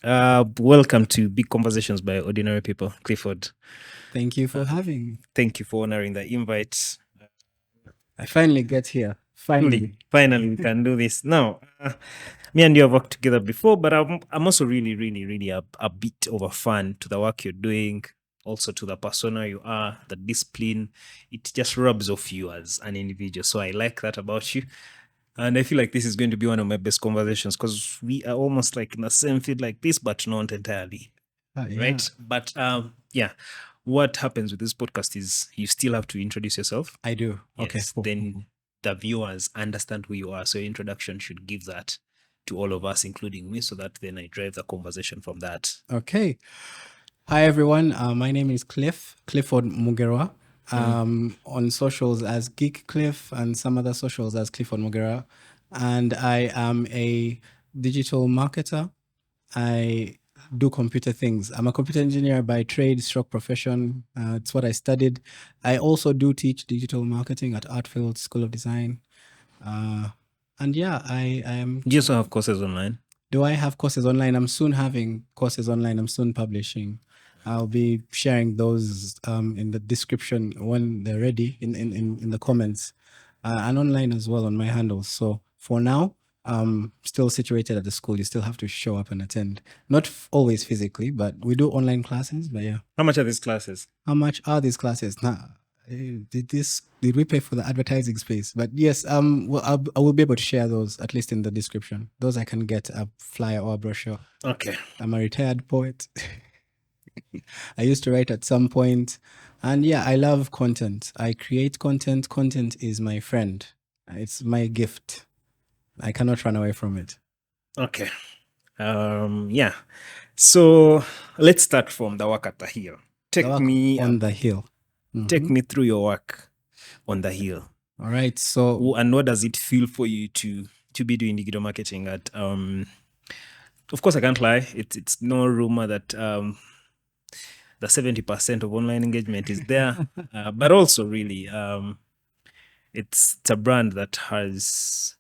Welcome to Big Conversations by Ordinary People. Clifford, Thank you for having me. thank you for honoring the invite. I finally get here. Finally, we can do this. Now, me and you have worked together before, but I'm also really a bit of a fan to the work you're doing, also to the persona you are, the discipline. It just rubs off you as an individual. So I like that about you. And I feel like this is going to be one of my best conversations because we are almost like in the same field like this, but not entirely. Yeah. Right? But yeah, what happens with this podcast is you still have to introduce yourself. I do. Okay. Yes, Cool. then the viewers understand who you are. So your introduction should give that to all of us, including me, so that then I drive the conversation from that. Okay. Hi, everyone. My name is Clifford Mugwera. On socials as Geek Cliff and some other socials as Clifford Mugwera. And I am a digital marketer. I do computer things. I'm a computer engineer by trade, stroke profession. It's what I studied. I also do teach digital marketing at Artfield School of Design. And yeah, I am. Do you also have courses online? Do I have courses online? I'm soon having courses online. I'm soon publishing. I'll be sharing those in the description when they're ready in the comments and online as well on my handles. So for now, still situated at the school. You still have to show up and attend. Not always physically, but we do online classes. But yeah. How much are these classes? How much are these classes? Now, did we pay for the advertising space? But yes, well, I will be able to share those at least in the description. Those I can get a flyer or a brochure. Okay. I'm a retired poet. I used to write at some point, and yeah, I love content. I create content. Content is my friend. It's my gift. I cannot run away from it. Okay. Yeah. So let's start from the work at the hill. Take The work me on the hill. Take me through your work on the hill. All right. So And what does it feel for you to be doing digital marketing at of course I can't lie, it's no rumor that the 70% of online engagement is there. But also really it's a brand that has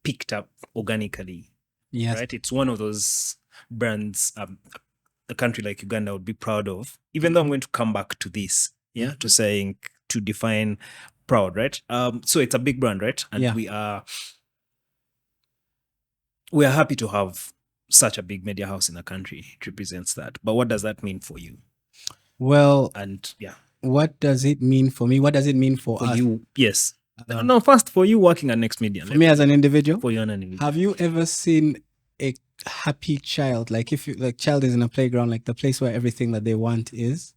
picked up organically. yes. Right? It's one of those brands a country like Uganda would be proud of, even though I'm going to come back to this, to saying, to define proud, right? So it's a big brand, right? And Yeah. we are happy to have such a big media house in the country. It represents that. But what does that mean for you? Well, And yeah, what does it mean for me? What does it mean for us? you, yes. No, first for you working at Next Media. For me as an individual, For you as an individual. have you ever seen a happy child? Like if you like child is in a playground, like the place where everything that they want is.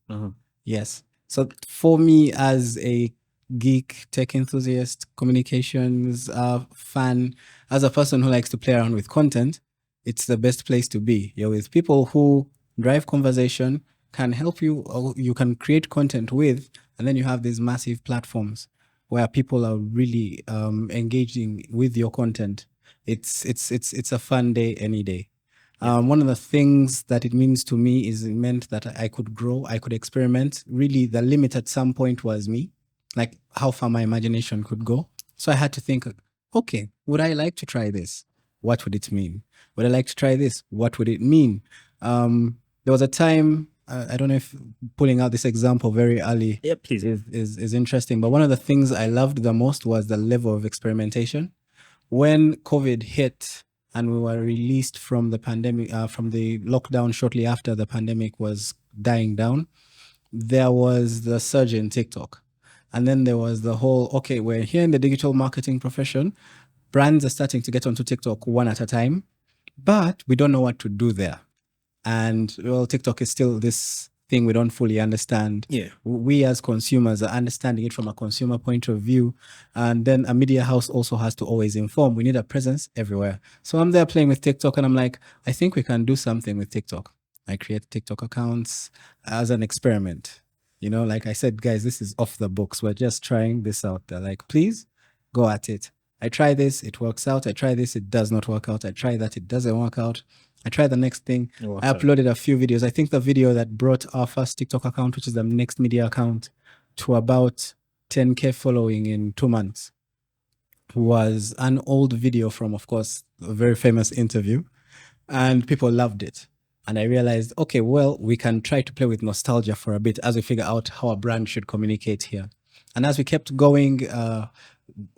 Yes. So for me as a geek, tech enthusiast, communications fan, as a person who likes to play around with content, it's the best place to be. You're with people who drive conversation, can help you, or you can create content with, and then you have these massive platforms where people are really engaging with your content. It's a fun day any day. One of the things that it means to me is it meant that I could grow, I could experiment. Really, the limit at some point was me, like how far my imagination could go. So I had to think, okay, would I like to try this? What would it mean? Would I like to try this? What would it mean? There was a time, I don't know if pulling out this example very early please. is interesting, but one of the things I loved the most was the level of experimentation. When COVID hit and we were released from the pandemic, from the lockdown shortly after the pandemic was dying down, there was the surge in TikTok. And then there was the whole, okay, we're here in the digital marketing profession. Brands are starting to get onto TikTok one at a time, but we don't know what to do there. And well, TikTok is still this thing we don't fully understand. Yeah. We as consumers are understanding it from a consumer point of view. And then a media house also has to always inform. We need a presence everywhere. So I'm there playing with TikTok and I'm like, I think we can do something with TikTok. I create TikTok accounts as an experiment. You know, like I said, guys, this is off the books. We're just trying this out. They're like, please go at it. I try this, it works out. I try this, it does not work out. I try that, it doesn't work out. I tried the next thing. I uploaded a few videos. I think the video that brought our first TikTok account, which is the Next Media account, to about 10K following in 2 months, was an old video from, of course, a very famous interview. and people loved it. And I realized, okay, well, we can try to play with nostalgia for a bit as we figure out how a brand should communicate here. And as we kept going,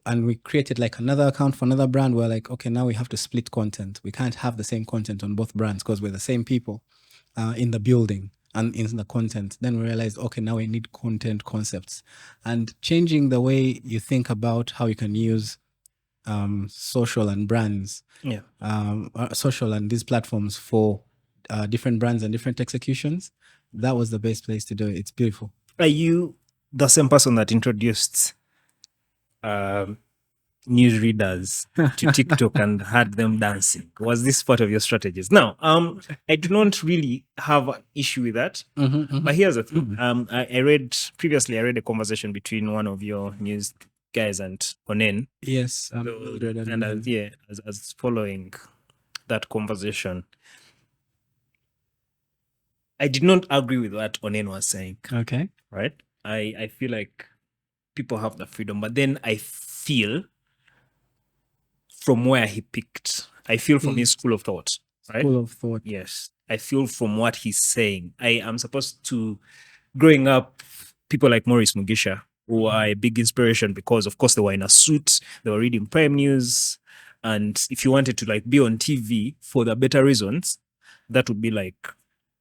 and we created like another account for another brand, we're like, okay, now we have to split content. We can't have the same content on both brands because we're the same people in the building and in the content. Then we realized, okay, now we need content concepts and changing the way you think about how you can use social and brands, social and these platforms for different brands and different executions. That was the best place to do it. It's beautiful. Are you the same person that introduced newsreaders to TikTok and had them dancing? Was this part of your strategies? Now, I do not really have an issue with that. But here's the thing. I read a conversation between one of your news guys and Onen. Yes. Mildred and as following that conversation, I did not agree with what Onen was saying. Okay. Right? I feel like people have the freedom, but then I feel from where he picked, I feel from his school of thought. Right? School of thought. Yes. I feel from what he's saying. I am supposed to, growing up, people like Maurice Mugisha, who are a big inspiration because, of course, they were in a suit, they were reading Prime News. And if you wanted to like be on TV for the better reasons, that would be like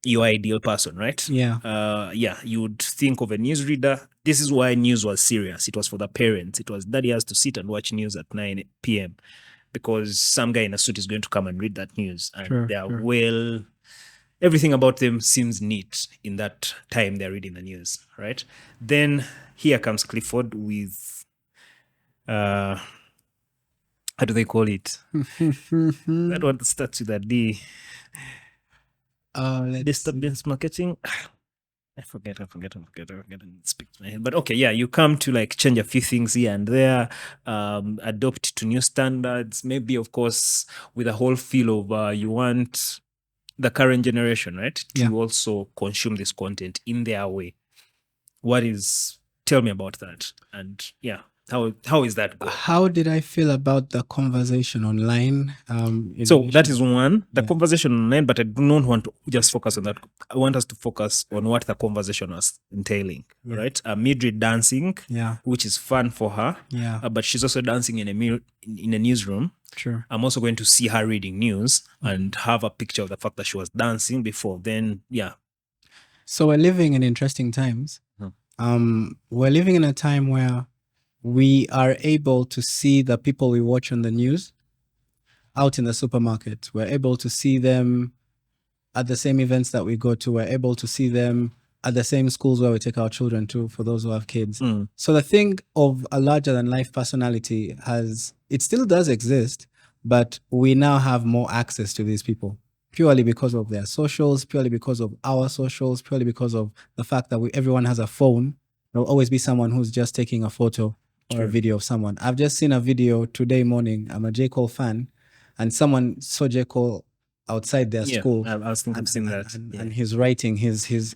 your ideal person, right? Yeah. You would think of a newsreader. This is why news was serious. It was for the parents. It was daddy has to sit and watch news at 9 p.m. because some guy in a suit is going to come and read that news. And well, everything about them seems neat in that time they're reading the news, right? Then here comes Clifford with, how do they call it? That one starts with a D. Disturbance marketing. I forget. It speaks to my head. But okay, yeah, you come to like change a few things here and there, adopt to new standards. Maybe, of course, with a whole feel of you want the current generation, right, to also consume this content in their way. Tell me about that. And how is that going? How did I feel about the conversation online? So that is one, the conversation online, but I do not want to just focus on that. I want us to focus on what the conversation was entailing, right? Mildred dancing, which is fun for her, but she's also dancing in a newsroom. Sure. I'm also going to see her reading news and have a picture of the fact that she was dancing before. Then, So we're living in interesting times. We're living in a time where we are able to see the people we watch on the news out in the supermarket. We're able to see them at the same events that we go to. We're able to see them at the same schools where we take our children to, for those who have kids. So the thing of a larger than life personality it still does exist, but we now have more access to these people purely because of their socials, purely because of our socials, purely because of the fact that everyone has a phone. There'll always be someone who's just taking a photo or a video of someone. I've just seen a video today morning. I'm a J. Cole fan, and someone saw J. Cole outside their school. I was thinking of seeing that. And he's writing his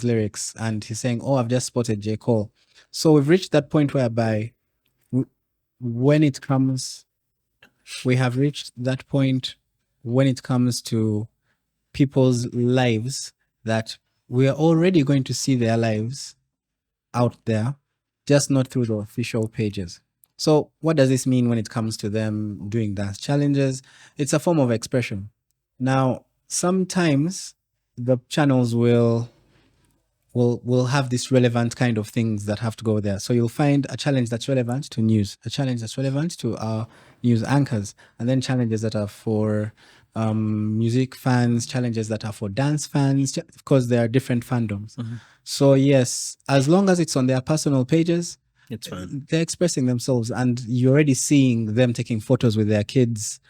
lyrics, and he's saying, "Oh, I've just spotted J. Cole." So we've reached that point whereby, we have reached that point when it comes to people's lives, that we are already going to see their lives out there, just not through the official pages. So what does this mean when it comes to them doing dance challenges? It's a form of expression. Now, sometimes the channels will have this relevant kind of things that have to go there. So you'll find a challenge that's relevant to news, a challenge that's relevant to our news anchors, and then challenges that are for music fans, challenges that are for dance fans, because there are different fandoms. So yes, as long as it's on their personal pages, it's fine. They're expressing themselves, and you're already seeing them taking photos with their kids.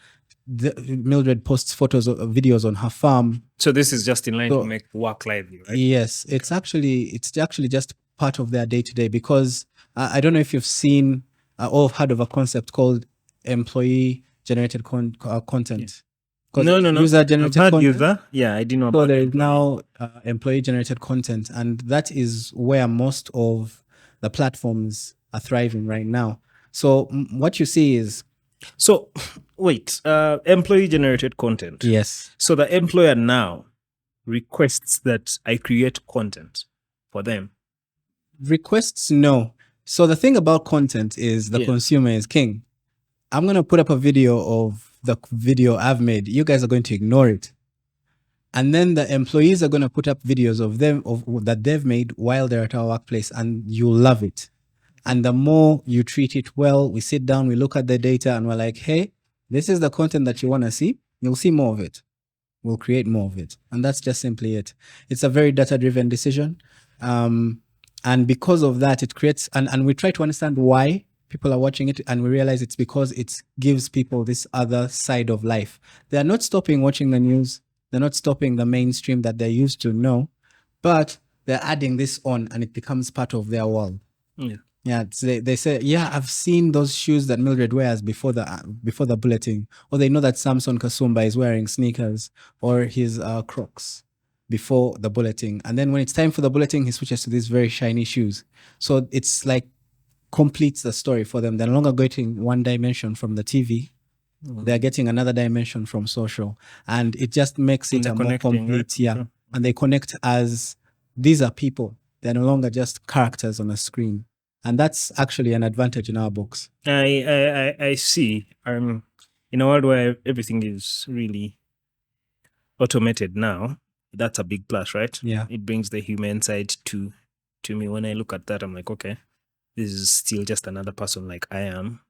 Mildred posts photos of videos on her farm. So this is just in line to make work lively, right? Yes, it's actually just part of their day-to-day, because I don't know if you've seen or heard of a concept called employee-generated content. No. User-generated content. Yeah, I didn't know So about there is now employee-generated content, and that is where most of the platforms are thriving right now. So what you see is So, wait, employee generated content. Yes. So the employer now requests that I create content for them. Requests, no. So the thing about content is the consumer is king. I'm going to put up a video of the video I've made. You guys are going to ignore it. And then the employees are going to put up videos of them that they've made while they're at our workplace, and you'll love it. And the more you treat it well, we sit down, we look at the data, and we're like, hey, this is the content that you want to see. You'll see more of it. We'll create more of it. And that's just simply it. It's a very data-driven decision. And because of that, it creates, and we try to understand why people are watching it, and we realize it's because it gives people this other side of life. They're not stopping watching the news. They're not stopping the mainstream that they used to know, but they're adding this on, and it becomes part of their world. Yeah. Yeah, they say, yeah, I've seen those shoes that Mildred wears before the bulletin, or they know that Samson Kasumba is wearing sneakers or his Crocs before the bulletin, and then when it's time for the bulletin, he switches to these very shiny shoes. So it's like completes the story for them. They're no longer getting one dimension from the TV. They're getting another dimension from social, and it just makes it a more complete, right? Yeah. Sure. And they connect as these are people. They're no longer just characters on a screen, and that's actually an advantage in our books. I see. In a world where everything is really automated now, that's a big plus, right? Yeah. It brings the human side to me. When I look at that, I'm like, okay, this is still just another person like I am.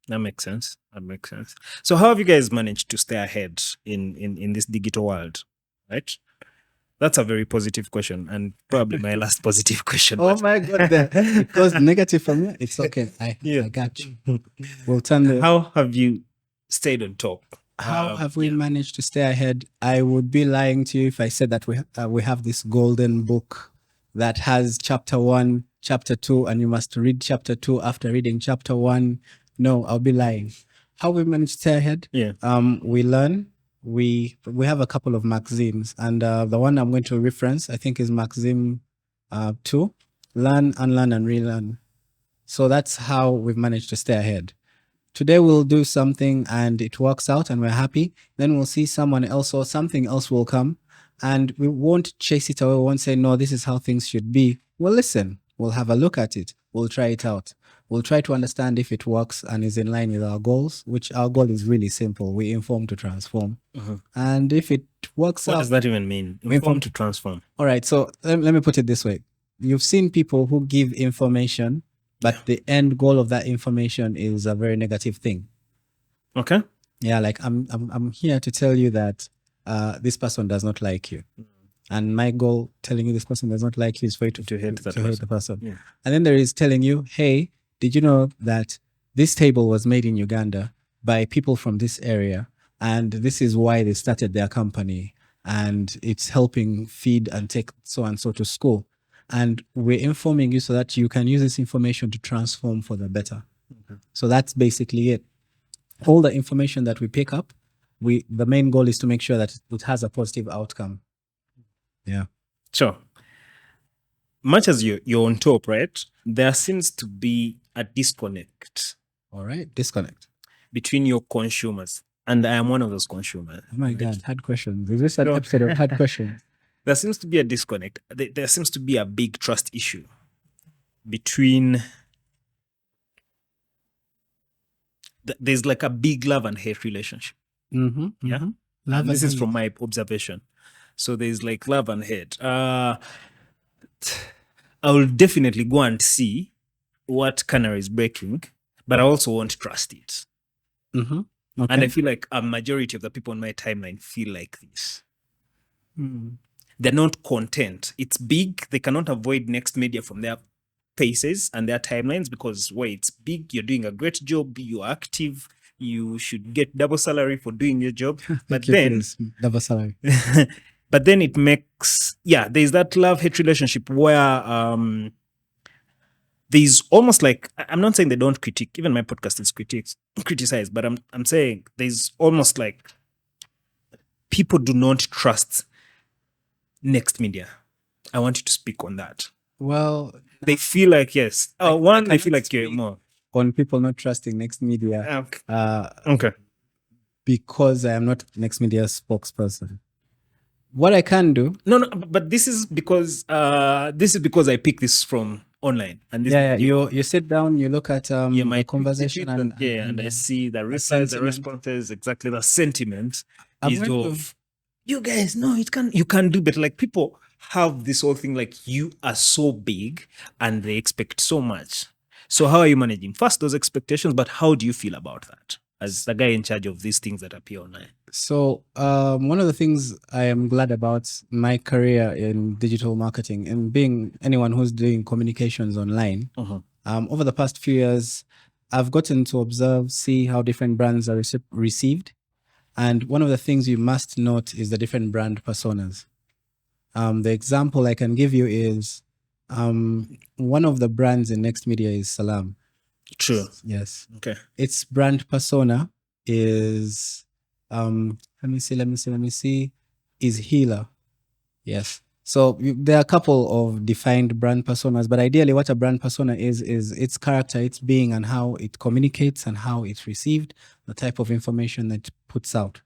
That makes sense. That makes sense. So how have you guys managed to stay ahead in this digital world? Right? That's a very positive question, and probably my last positive question. Oh my God. It goes negative from me. It's okay. I got you. We'll turn How have you stayed on top? How have we managed to stay ahead? I would be lying to you if I said that we have this golden book that has chapter 1, chapter 2, and you must read chapter 2 after reading chapter 1. No, I'll be lying. How we managed to stay ahead? Yeah. We learn. We have a couple of maxims, and the one I'm going to reference, I think, is maxim 2: learn, unlearn, and relearn. So that's how we've managed to stay ahead. Today we'll do something and it works out and we're happy. Then we'll see someone else or something else will come, and we won't chase it away. We won't say, no, this is how things should be. We'll listen. We'll have a look at it. We'll try it out. We'll try to understand if it works and is in line with our goals, which our goal is really simple. We inform to transform. And if it works out. What does that even mean? Inform to transform. All right. So let me put it this way. You've seen people who give information, but the end goal of that information is a very negative thing. Okay. Yeah, like I'm here to tell you that this person does not like you. And my goal telling you this person does not like you is for you to hate the person. Yeah. And then there is telling you, hey, did you know that this table was made in Uganda by people from this area? And this is why they started their company. And it's helping feed and take so and so to school. And we're informing you so that you can use this information to transform for the better. So that's basically it. All the information that we pick up, the main goal is to make sure that it has a positive outcome. Yeah. Sure. Much as you're on top, right? There seems to be a disconnect. All right. Disconnect. Between your consumers. And I am one of those consumers. Oh my God. Hard questions. Is this an episode of hard questions? There seems to be a disconnect. There seems to be a big trust issue between. There's like a big love and hate relationship. Yeah. And this is from my observation. So there's like love and hate. I will definitely go and see what canary is breaking, but I also won't trust it. Okay. And I feel like a majority of the people on my timeline feel like this. They're not content. It's big. They cannot avoid next media from their faces and their timelines because, it's big. You're doing a great job. You're active. You should get double salary for doing your job. But then double salary. But then it makes, there's that love-hate relationship where there's almost like, I'm not saying they don't critique, even my podcast is criticized, but I'm saying there's almost like people do not trust next media. I want you to speak on that. Well, they feel like, yes. They feel like you're more. on people not trusting Next Media. Okay. Because I am not Next Media spokesperson. What I can do. No, but this is because I picked this from online, and this you sit down, you look at my the conversation, and I see the replies, the responses, exactly the sentiment is of you guys. No, you can't do better. Like, people have this whole thing like, you are so big and they expect so much. So how are you managing first those expectations? But how do you feel about that as the guy in charge of these things that appear online? So one of the things I am glad about my career in digital marketing and being anyone who's doing communications online, over the past few years, I've gotten to observe, see how different brands are received. And one of the things you must note is the different brand personas. The example I can give you is one of the brands in Next Media is Salam. True. Yes. Okay. Its brand persona is let me see, is healer. Yes. So there are a couple of defined brand personas, but ideally what a brand persona is its character, its being, and how it communicates and how it's received, the type of information that it puts out.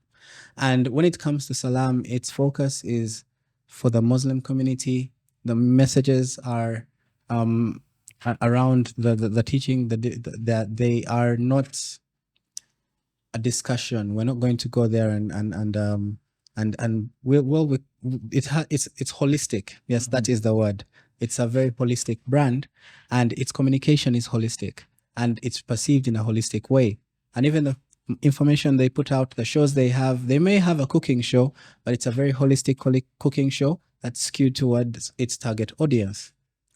And when it comes to Salam, its focus is for the Muslim community. The messages are around the teaching that they are not a discussion. We're not going to go there and it's holistic. Yes, that is the word. It's a very holistic brand, and its communication is holistic, and it's perceived in a holistic way. And even the information they put out, the shows they may have a cooking show, but it's a very holistic cooking show that's skewed towards its target audience.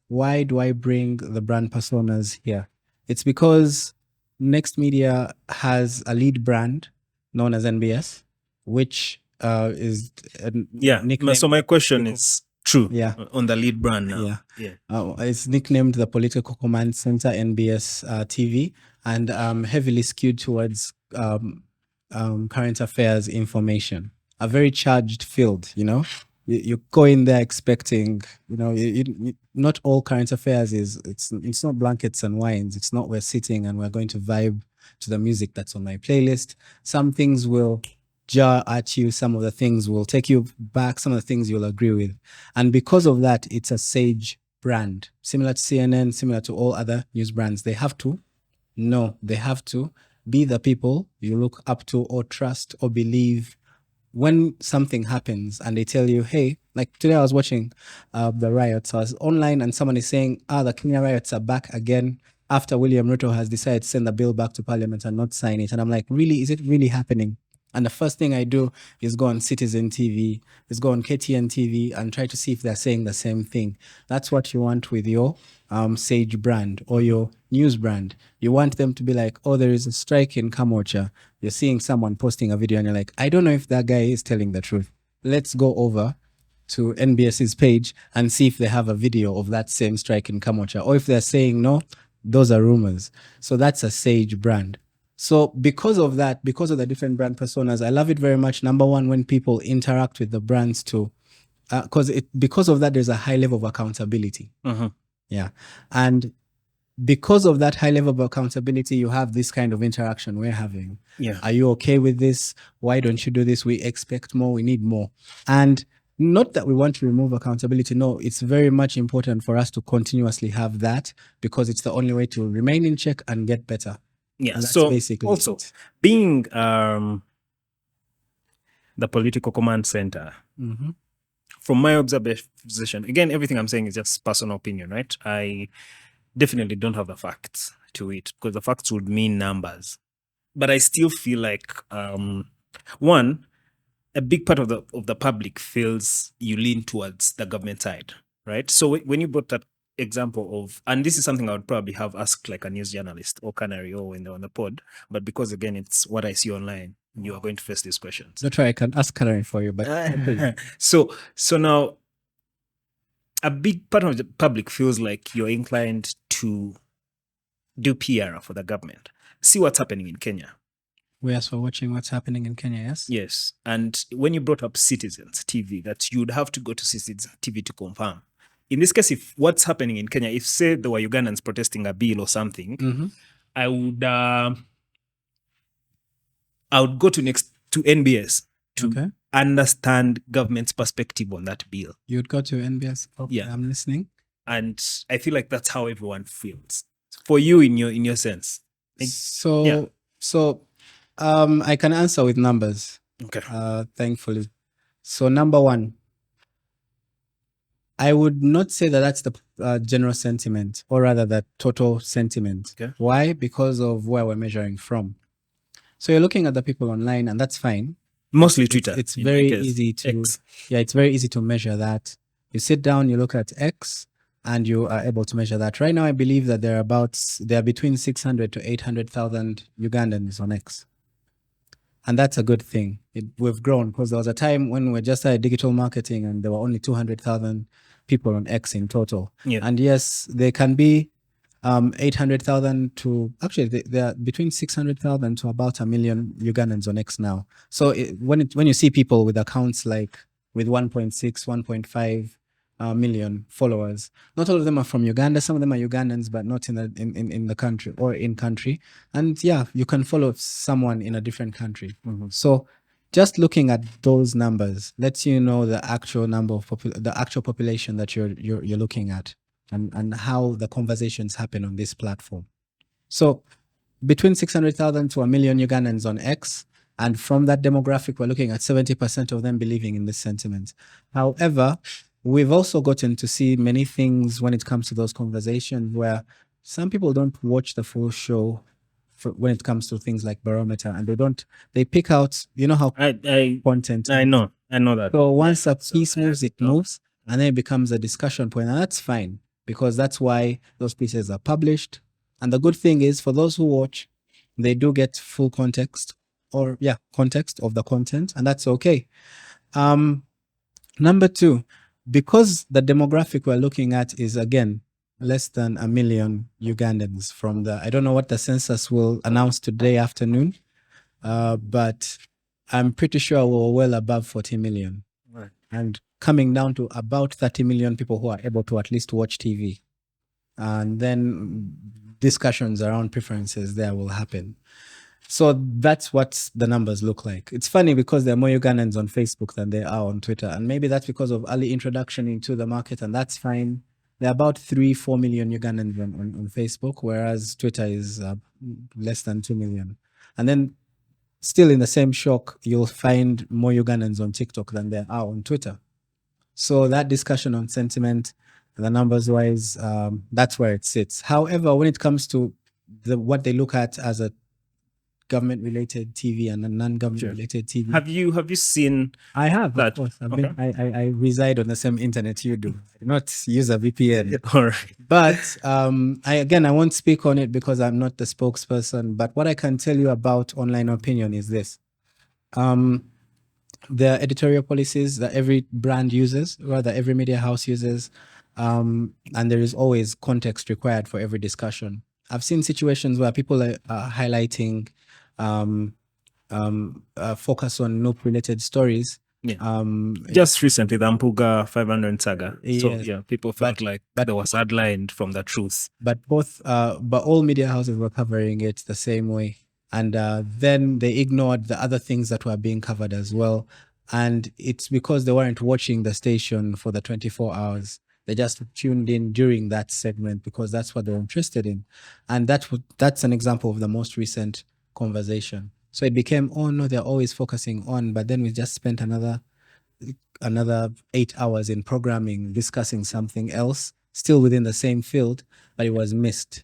Why do I bring the brand personas here? It's because Next Media has a lead brand known as NBS, which is nicknamed. So my question is true. Yeah. On the lead brand now. Yeah. It's nicknamed the Political Command Center, NBS TV, and heavily skewed towards current affairs information. A very charged field, you know. You go in there expecting, you know, not all current affairs it's not blankets and wines. It's not we're sitting and we're going to vibe to the music that's on my playlist. Some things will jar at you. Some of the things will take you back. Some of the things you'll agree with. And because of that, it's a sage brand, similar to CNN, similar to all other news brands. They have to be the people you look up to or trust or believe. When something happens and they tell you, hey, like today I was watching the riots. I was online and someone is saying, the Kenya riots are back again after William Ruto has decided to send the bill back to Parliament and not sign it. And I'm like, really? Is it really happening? And the first thing I do is go on Citizen TV, is go on KTN TV and try to see if they're saying the same thing. That's what you want with your Sage brand or your news brand. You want them to be like, oh, there is a strike in Kamocha. You're seeing someone posting a video and you're like, I don't know if that guy is telling the truth. Let's go over to NBS's page and see if they have a video of that same strike in Kamocha. Or if they're saying, no, those are rumors. So that's a Sage brand. So because of that, because of the different brand personas, I love it very much. Number one, when people interact with the brands too, because of that, there's a high level of accountability. Yeah. And because of that high level of accountability, you have this kind of interaction we're having. Yeah. Are you okay with this? Why don't you do this? We expect more. We need more. And not that we want to remove accountability. No, it's very much important for us to continuously have that because it's the only way to remain in check and get better. Yeah. So basically also being the political command center, from my observation, again, everything I'm saying is just personal opinion, right? I definitely don't have the facts to it because the facts would mean numbers. But I still feel like, one, a big part of the public feels you lean towards the government side, right? So when you brought that example of, and this is something I would probably have asked like a news journalist or Canary or when they're on the pod, but because again, it's what I see online, you are going to face these questions. Don't try, I can ask Canary for you, but so now a big part of the public feels like you're inclined to do PR for the government. See what's happening in Kenya. We asked for watching what's happening in Kenya, yes? Yes. And when you brought up Citizens TV, that you'd have to go to Citizens TV to confirm. In this case, if what's happening in Kenya, if say there were Ugandans protesting a bill or something, I would go to NBS to understand government's perspective on that bill. You'd go to NBS. Okay, Yeah. I'm listening. And I feel like that's how everyone feels. For you, in your sense. I can answer with numbers. Okay. Thankfully. So number one, I would not say that that's the general sentiment, or rather the total sentiment. Okay. Why? Because of where we're measuring from. So you're looking at the people online, and that's fine. Mostly Twitter. It's very easy to X. it's very easy to measure that. You sit down, you look at X, and you are able to measure that. Right now, I believe that there are between 600 to 800,000 Ugandans on X. And that's a good thing. We've grown, because there was a time when we were just at digital marketing and there were only 200,000 people on X in total. Yeah. And yes, there can be 800,000 to, actually there are between 600,000 to about 1 million Ugandans on X now. So when you see people with accounts like with 1.6, 1.5 million followers, not all of them are from Uganda. Some of them are Ugandans, but not in the country or in country. And yeah, you can follow someone in a different country. Mm-hmm. So just looking at those numbers lets you know the actual number of the actual population that you're looking at, and how the conversations happen on this platform. So between 600,000 to 1 million Ugandans on X, and from that demographic, we're looking at 70% of them believing in this sentiment. However, we've also gotten to see many things when it comes to those conversations where some people don't watch the full show when it comes to things like barometer, and they pick out, how content. I know that. So once a piece moves, it moves, and then it becomes a discussion point, and that's fine, because that's why those pieces are published. And the good thing is, for those who watch, they do get full context of the content, and that's okay. Number two, because the demographic we're looking at is, again, less than 1 million Ugandans from I don't know what the census will announce today afternoon, but I'm pretty sure we're well above 40 million. Right. And coming down to about 30 million people who are able to at least watch TV. And then discussions around preferences there will happen. So that's what the numbers look like. It's funny because there are more Ugandans on Facebook than there are on Twitter. And maybe that's because of early introduction into the market, and that's fine. There are about 3-4 million Ugandans on Facebook, whereas Twitter is less than 2 million. And then still in the same shock, you'll find more Ugandans on TikTok than there are on Twitter. So that discussion on sentiment, the numbers wise, that's where it sits. However, when it comes to what they look at as a government-related TV and a non-government-related TV. Have you seen? I have, that? Of course. I reside on the same internet you do. I do not use a VPN. All right. But I won't speak on it because I'm not the spokesperson. But what I can tell you about online opinion is this. There are editorial policies that every brand uses, rather every media house uses, and there is always context required for every discussion. I've seen situations where people are highlighting focus on Noop-related stories. Yeah. Just recently, the Ampuga 500 saga. Yes. So yeah, people felt like there was sidelined from the truth. But all media houses were covering it the same way, and then they ignored the other things that were being covered as well. And it's because they weren't watching the station for the 24 hours. They just tuned in during that segment because that's what they're interested in. And that's an example of the most recent conversation. So it became, oh no, they're always focusing on, but then we just spent another 8 hours in programming, discussing something else, still within the same field, but it was missed.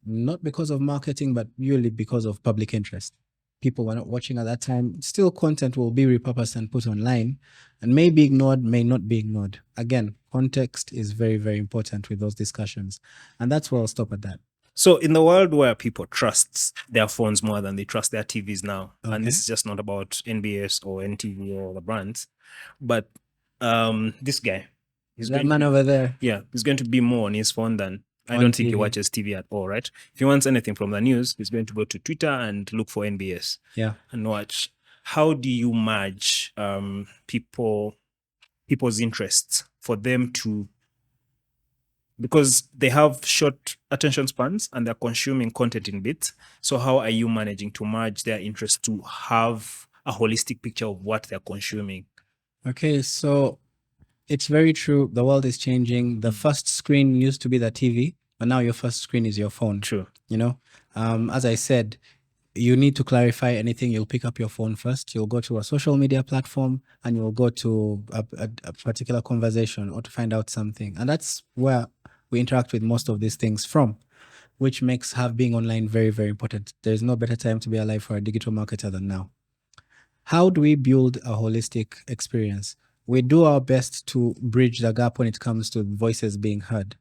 Not because of marketing, but purely because of public interest. People were not watching at that time. Still, content will be repurposed and put online, and may be ignored, may not be ignored. Again, context is very, very important with those discussions. And that's where I'll stop at that. So in the world where people trust their phones more than they trust their TVs now, and this is just not about NBS or NTV or the brands, but this guy, that man over there, he's going to be more on his phone than I don't think he watches TV at all, right? If he wants anything from the news, he's going to go to Twitter and look for NBS and watch. How do you merge people's interests for them to because they have short attention spans and they're consuming content in bits. So how are you managing to merge their interests to have a holistic picture of what they're consuming? Okay, so it's very true. The world is changing. The first screen used to be the TV, but now your first screen is your phone. True. You know, as I said, you need to clarify anything. You'll pick up your phone first. You'll go to a social media platform and you'll go to a particular conversation or to find out something. And that's where we interact with most of these things from, which makes being online very, very important. There's no better time to be alive for a digital marketer than now. How do we build a holistic experience? We do our best to bridge the gap when it comes to voices being heard.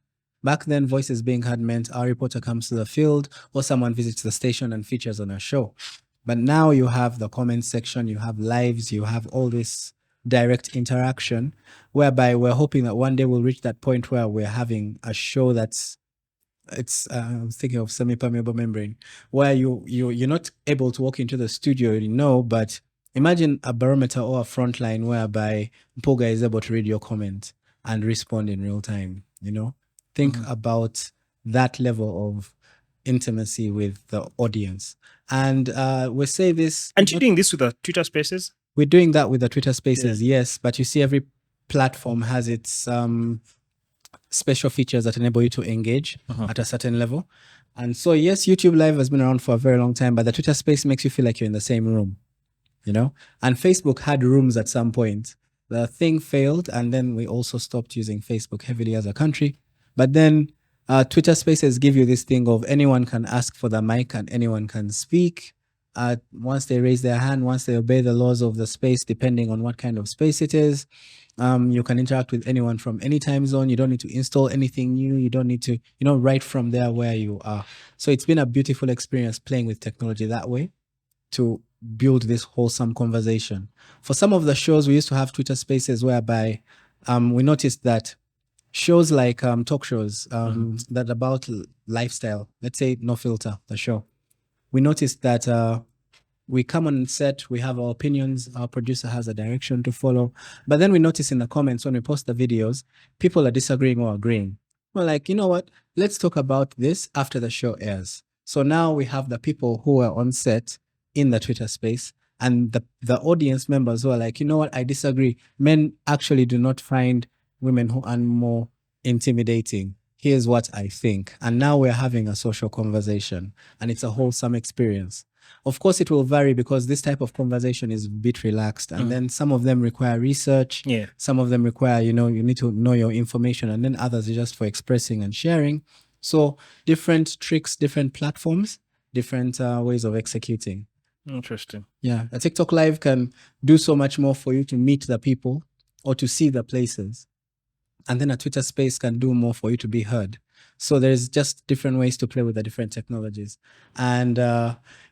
Back then, voices being heard meant our reporter comes to the field or someone visits the station and features on a show. But now you have the comment section, you have lives, you have all this direct interaction, whereby we're hoping that one day we'll reach that point where we're having a show that's I'm thinking of semi-permeable membrane, where you're not able to walk into the studio, but imagine a barometer or a front line whereby Mpoga is able to read your comment and respond in real time. Think about that level of intimacy with the audience. And we say this. And you're doing this with the Twitter Spaces? We're doing that with the Twitter Spaces, yes. But you see, every platform has its special features that enable you to engage at a certain level. And so, yes, YouTube Live has been around for a very long time, but the Twitter Space makes you feel like you're in the same room, And Facebook had rooms at some point. The thing failed, and then we also stopped using Facebook heavily as a country. But then Twitter Spaces give you this thing of anyone can ask for the mic and anyone can speak. Once they raise their hand, once they obey the laws of the space, depending on what kind of space it is, you can interact with anyone from any time zone. You don't need to install anything new. You don't need to, right from there where you are. So it's been a beautiful experience playing with technology that way to build this wholesome conversation. For some of the shows, we used to have Twitter Spaces whereby we noticed that shows like talk shows that about lifestyle, let's say No Filter, the show, we noticed that we come on set, we have our opinions, our producer has a direction to follow. But then we notice in the comments when we post the videos, people are disagreeing or agreeing. We're like, you know what? Let's talk about this after the show airs. So now we have the people who are on set in the Twitter space and the audience members who are like, you know what? I disagree. Men actually do not find women who are more intimidating. Here's what I think. And now we're having a social conversation and it's a wholesome experience. Of course, it will vary because this type of conversation is a bit relaxed. And then some of them require research. Yeah. Some of them require, you need to know your information. And then others are just for expressing and sharing. So different tricks, different platforms, different ways of executing. Interesting. Yeah. A TikTok Live can do so much more for you to meet the people or to see the places. And then a Twitter Space can do more for you to be heard. So there's just different ways to play with the different technologies. And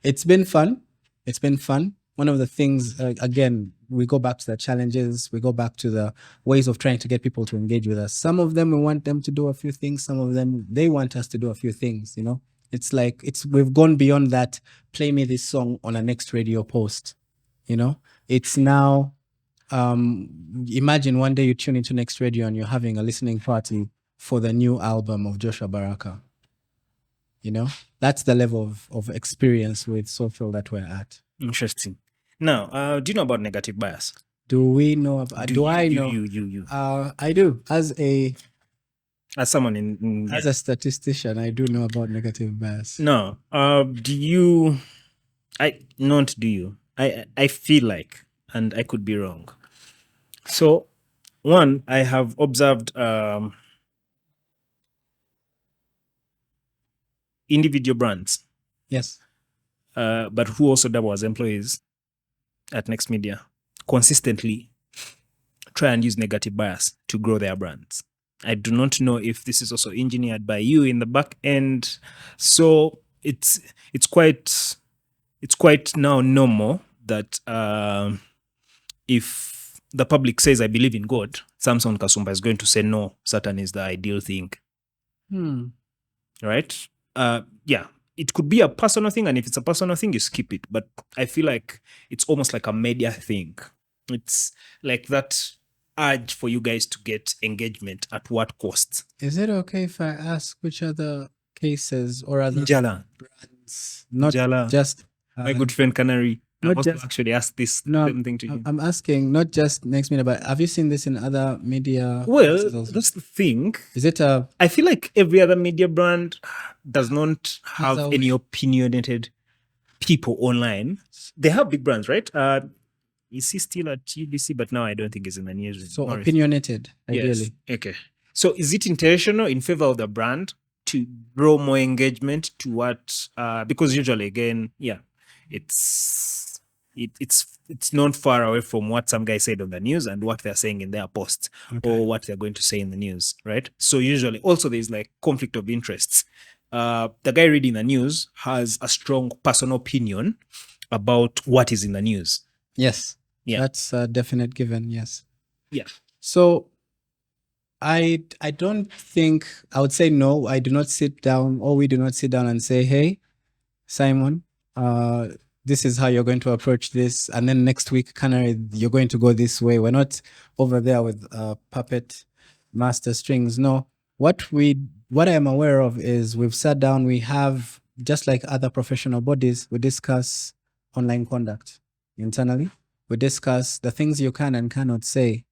it's been fun. It's been fun. One of the things, again, we go back to the challenges. We go back to the ways of trying to get people to engage with us. Some of them, we want them to do a few things. Some of them, they want us to do a few things, It's like, we've gone beyond that, play me this song on a next radio post, It's now... imagine one day you tune into Next Radio and you're having a listening party for the new album of Joshua Baraka. That's the level of experience with social that we're at. Interesting. Now, do you know about negative bias? Do we know about? I know? You. I do. As someone as a statistician, I do know about negative bias. No. Do you? Not do you? I feel like, and I could be wrong. So, one, I have observed individual brands. Yes. But who also double as employees at Next Media consistently try and use negative bias to grow their brands. I do not know if this is also engineered by you in the back end. So it's quite now normal that if the public says I believe in God, Samson Kasumba is going to say no, Satan is the ideal thing. Right? Yeah. It could be a personal thing, and if it's a personal thing, you skip it. But I feel like it's almost like a media thing. It's like that urge for you guys to get engagement at what cost? Is it okay if I ask which other cases or other Njala. brands? Not Njala. just My good friend Canary. I not also just- actually asked this no, same thing to him. I'm asking not just Next Media, but have you seen this in other media? Well, houses also? that's the thing. Is it a I feel like every other media brand does not have a any way. opinionated people online. They have big brands, right? Is he still at UBC? But now I don't think he's in the news. so Morris. opinionated, Yes. ideally? Okay. So is it intentional in favor of the brand to draw more engagement to what? Because usually, again, it's not far away from what some guy said on the news and what they're saying in their post or what they're going to say in the news, right? So usually, also there's like conflict of interests. The guy reading the news has a strong personal opinion about what is in the news. Yes. Yeah. That's a definite given, yes. Yeah. So I don't think I would say no. I do not sit down, or we do not sit down and say, hey, Simon, this is how you're going to approach this, and then next week, Canary, you're going to go this way. We're not over there with puppet master strings. No. What I am aware of is we've sat down, we have, just like other professional bodies, we discuss online conduct internally. We discuss the things you can and cannot say,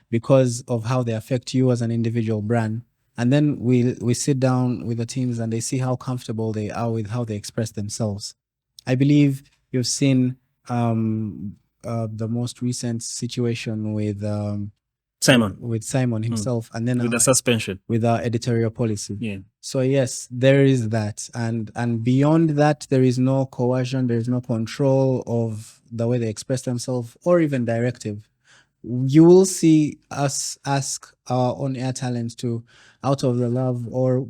because of how they affect you as an individual brand. And then we sit down with the teams and they see how comfortable they are with how they express themselves. I believe you've seen the most recent situation with Simon himself, and then with the suspension, with our editorial policy. Yeah. So yes, there is that, and beyond that, there is no coercion, there is no control of the way they express themselves, or even directive. You will see us ask our on-air talent to, out of the love or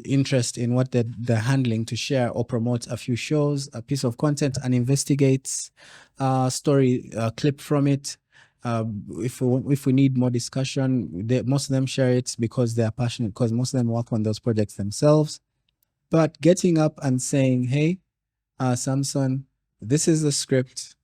interest in what they're handling, to share or promote a few shows, a piece of content, and investigates a story, a clip from it. If we need more discussion, most of them share it because they are passionate, because most of them work on those projects themselves. But getting up and saying, hey, Samson, this is the script.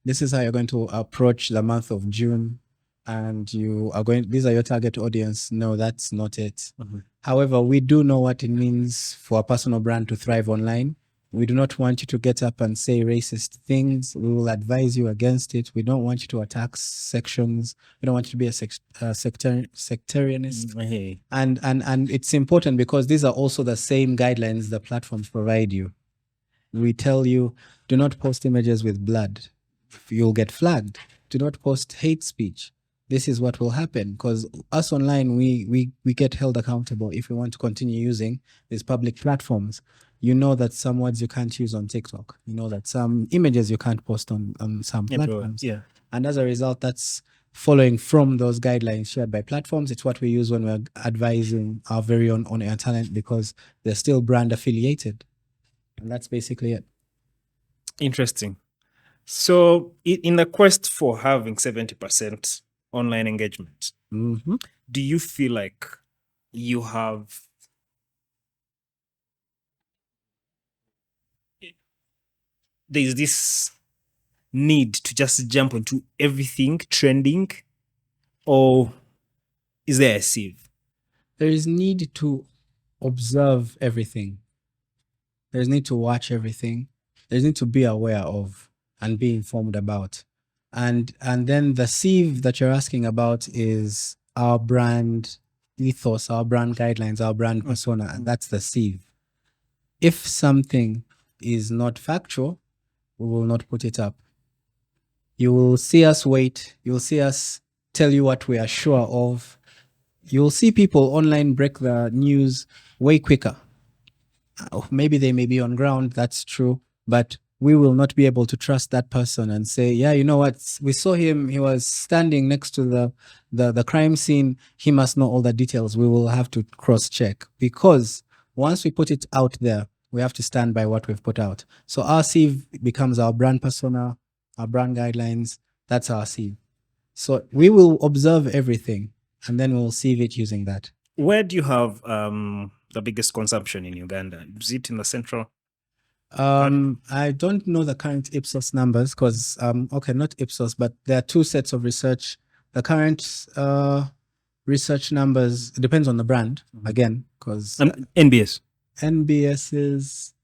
This is how you're going to approach the month of June, and these are your target audience. No, that's not it. Mm-hmm. However, we do know what it means for a personal brand to thrive online. We do not want you to get up and say racist things. We will advise you against it. We don't want you to attack sections. We don't want you to be a sectarianist. Hey. And it's important because these are also the same guidelines the platforms provide you. We tell you, do not post images with blood. You'll get flagged. Do not post hate speech. This is what will happen, because us online, we get held accountable if we want to continue using these public platforms. You know that some words you can't use on TikTok. You know that some images you can't post on some platforms. Yeah. And as a result, that's following from those guidelines shared by platforms. It's what we use when we're advising our very own on-air talent, because they're still brand affiliated. And that's basically it. Interesting. So in the quest for having 70% online engagement, Mm-hmm. do you feel like you have there's this need to just jump into everything trending, or is there a sieve? There is need to observe everything. There's need to watch everything. There's need to be aware of and be informed about. And then the sieve that you're asking about is our brand ethos, our brand guidelines, our brand persona, and that's the sieve. If something is not factual, we will not put it up. You will see us wait. You'll see us tell you what we are sure of. You'll see people online break the news way quicker. Maybe they may be on ground, that's true, but we will not be able to trust that person and say, yeah, you know what, we saw him, he was standing next to the crime scene, he must know all the details. We will have to cross-check, because once we put it out there, we have to stand by what we've put out. So our sieve becomes our brand persona, our brand guidelines. That's our sieve. So we will observe everything, and then we'll sieve it using that. Where do you have the biggest consumption in Uganda? Is it in the central? I don't know the current Ipsos numbers, because not Ipsos, but there are two sets of research. The current research numbers, it depends on the brand, again, because NBS. NBS's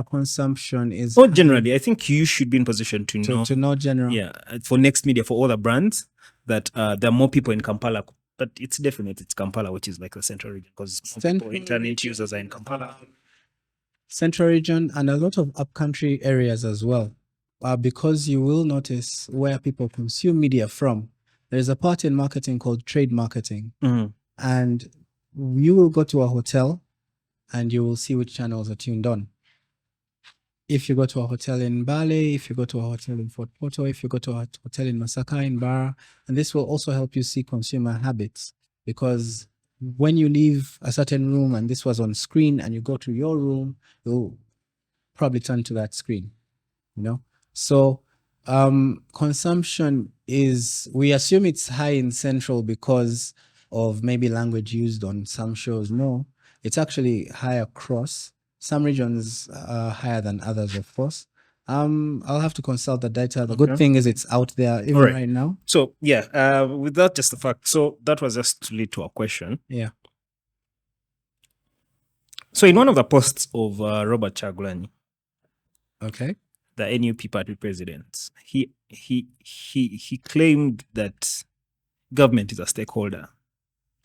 consumption is... Or generally, I think you should be in position to know. To know general. Yeah, for Next Media, for all the brands, that there are more people in Kampala. But it's definite, it's Kampala, which is like the central region, because internet users are in Kampala. Central region and a lot of upcountry areas as well. Because you will notice where people consume media from. There's a part in marketing called trade marketing. And you will go to a hotel and you will see which channels are tuned on. If you go to a hotel in Bale, if you go to a hotel in Fort Porto, if you go to a hotel in Masaka, in Bara, and this will also help you see consumer habits, because when you leave a certain room and this was on screen and you go to your room, you'll probably turn to that screen, you know? So consumption is, we assume it's high in Central because of maybe language used on some shows. No, it's actually high across. Some regions are higher than others, of course. I'll have to consult the data. The good thing is it's out there even right now. So yeah, without just the fact, so that was just to lead to a question. Yeah. So in one of the posts of Robert Chagulanyi, okay, the NUP party president, he claimed that government is a stakeholder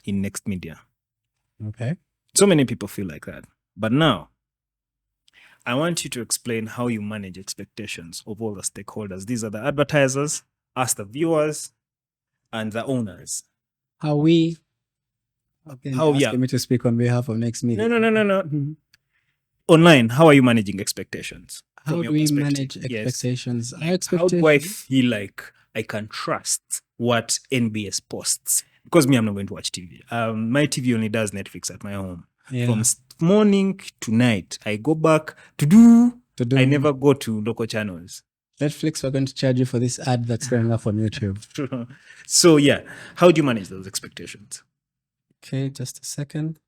in Next Media. Okay. So many people feel like that. But now, I want you to explain how you manage expectations of all the stakeholders. These are the advertisers, us the viewers, and the owners. How you asking me to speak on behalf of Next Media? No. Online, how are you managing expectations? How do we manage expectations? Yes. How do I feel like I can trust what NBS posts? Because me, I'm not going to watch TV. My TV only does Netflix at my home. Yeah. From morning to night, I go back to do. I never go to local channels. Netflix, we're going to charge you for this ad that's going up on YouTube. So yeah, how do you manage those expectations? Okay, just a second.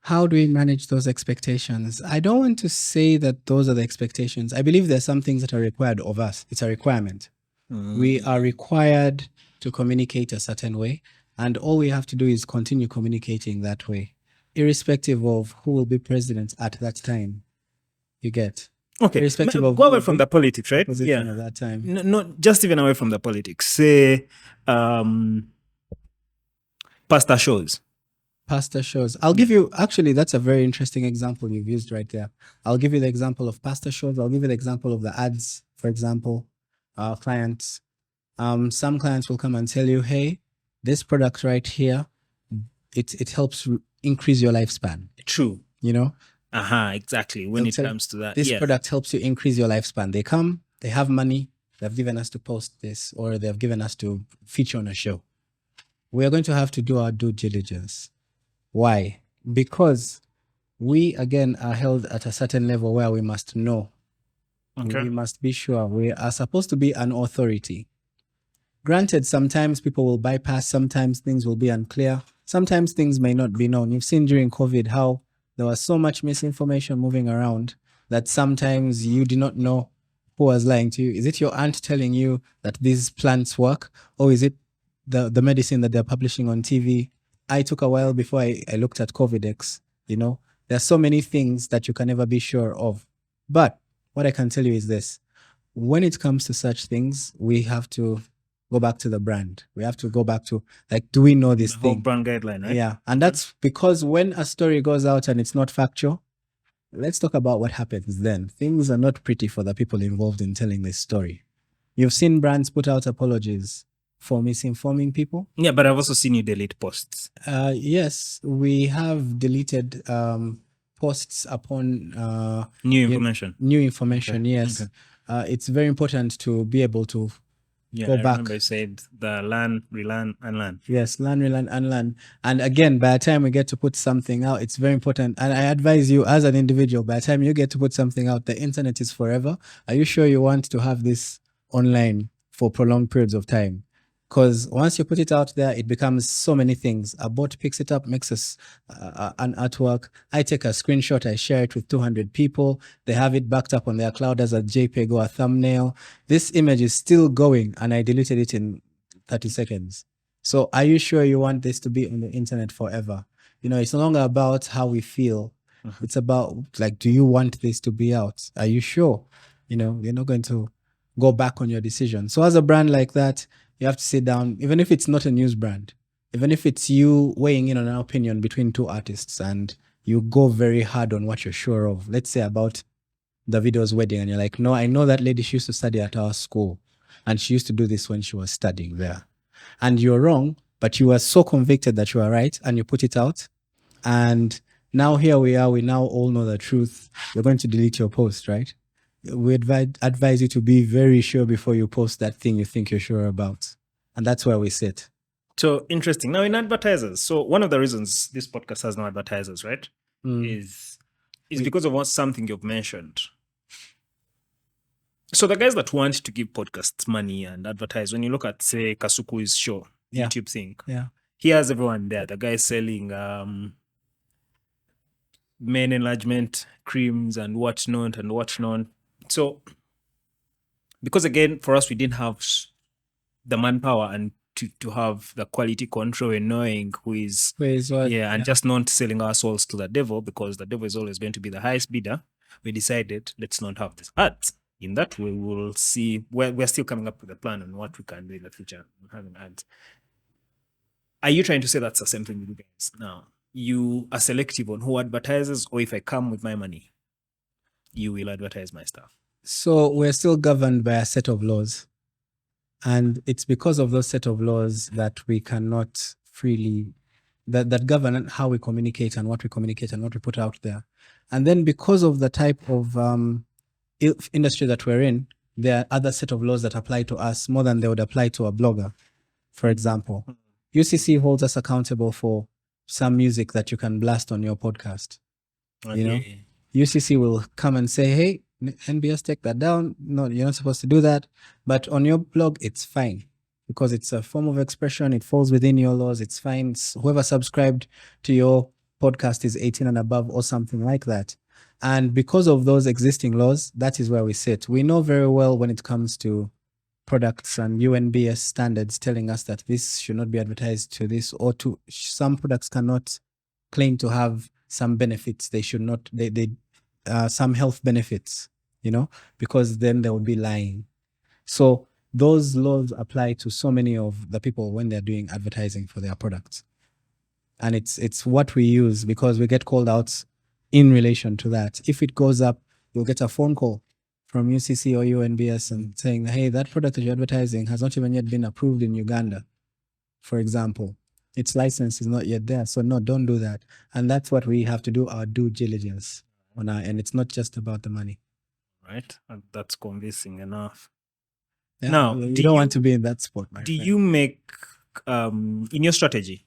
How do we manage those expectations? I don't want to say that those are the expectations. I believe there are some things that are required of us. It's a requirement. We are required to communicate a certain way, and all we have to do is continue communicating that way, irrespective of who will be president at that time. You get? Okay. Irrespective of go away from the politics, right? Yeah. At that time. Not just even away from the politics. Say, pasta shows. Pasta shows. I'll give you, actually, that's a very interesting example you've used right there. I'll give you the example of pasta shows. I'll give you the example of the ads, for example. Clients. Some clients will come and tell you, hey, this product right here, it helps increase your lifespan. True. You know? Exactly. When it comes to that. This product helps you increase your lifespan. They come, they have money, they've given us to post this, or they've given us to feature on a show. We are going to have to do our due diligence. Why? Because we, again, are held at a certain level where we must know. Okay. We must be sure. We are supposed to be an authority. Granted, sometimes people will bypass, sometimes things will be unclear, sometimes things may not be known. You've seen during COVID how there was so much misinformation moving around that sometimes you do not know who was lying to you. Is it your aunt telling you that these plants work? Or is it the medicine that they're publishing on TV? I took a while before I looked at COVIDX. You know, there are so many things that you can never be sure of. But what I can tell you is this. When it comes to such things, we have to go back to the brand. We have to go back to, like, do we know this thing? Brand guideline, right? Yeah. And that's because when a story goes out and it's not factual, let's talk about what happens then. Things are not pretty for the people involved in telling this story. You've seen brands put out apologies for misinforming people. Yeah, but I've also seen you delete posts. Yes, we have deleted posts upon new information. New information, okay. Yes. Okay. It's very important to be able to go back. Remember you said the learn, relearn, unlearn. Yes, learn, relearn, unlearn. And again, by the time we get to put something out, it's very important. And I advise you as an individual, by the time you get to put something out, the internet is forever. Are you sure you want to have this online for prolonged periods of time? Because once you put it out there, it becomes so many things. A bot picks it up, makes us an artwork. I take a screenshot, I share it with 200 people. They have it backed up on their cloud as a JPEG or a thumbnail. This image is still going, and I deleted it in 30 seconds. So are you sure you want this to be on the internet forever? It's no longer about how we feel. It's about, like, do you want this to be out? Are you sure? You're not going to go back on your decision. So as a brand like that, you have to sit down, even if it's not a news brand, even if it's you weighing in on an opinion between two artists, and you go very hard on what you're sure of. Let's say about Davido's wedding, and you're like, no, I know that lady, she used to study at our school, and she used to do this when she was studying there. And you're wrong, but you are so convicted that you are right, and you put it out. And now here we are, we now all know the truth. You're going to delete your post, right? We advise you to be very sure before you post that thing you think you're sure about. And that's where we sit. So interesting. Now, in advertisers, so one of the reasons this podcast has no advertisers, right, is because of something you've mentioned. So the guys that want to give podcasts money and advertise, when you look at, say, Kasuku's show, YouTube thing, he has everyone there. The guy selling men enlargement creams and whatnot. So, because again, for us, we didn't have the manpower and to have the quality control and knowing who is what, just not selling our souls to the devil, because the devil is always going to be the highest bidder. We decided, let's not have this ads. In that way, we'll see. We're still coming up with a plan on what we can do in the future. Having ads. Are you trying to say that's the same thing with you guys now? You are selective on who advertises, or if I come with my money, you will advertise my stuff? So we're still governed by a set of laws. And it's because of those set of laws that we cannot freely, that govern how we communicate and what we communicate and what we put out there. And then because of the type of industry that we're in, there are other set of laws that apply to us more than they would apply to a blogger. For example, UCC holds us accountable for some music that you can blast on your podcast. Okay. UCC will come and say, hey, NBS, take that down. No, you're not supposed to do that. But on your blog, it's fine because it's a form of expression. It falls within your laws. It's fine. Whoever subscribed to your podcast is 18 and above or something like that. And because of those existing laws, that is where we sit. We know very well when it comes to products and UNBS standards telling us that this should not be advertised to this, or to some products cannot claim to have some benefits. They should not, some health benefits, because then they would be lying. So those laws apply to so many of the people when they're doing advertising for their products. And it's what we use, because we get called out in relation to that. If it goes up, you'll get a phone call from UCC or UNBS and saying, hey, that product that you're advertising has not even yet been approved in Uganda, for example. Its license is not yet there. So no, don't do that. And that's what we have to do, our due diligence on our end. It's not just about the money. Right. And that's convincing enough. Yeah, now, you don't want to be in that spot, my friend. You make, in your strategy,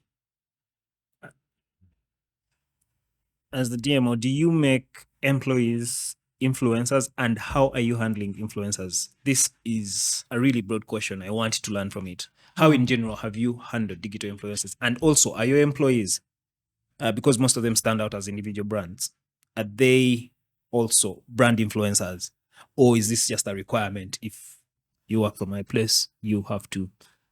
as the DMO, do you make employees influencers, and how are you handling influencers? This is a really broad question. I want to learn from it. How in general have you handled digital influencers? And also, are your employees, because most of them stand out as individual brands, are they also brand influencers? Or is this just a requirement? If you work for my place, you have to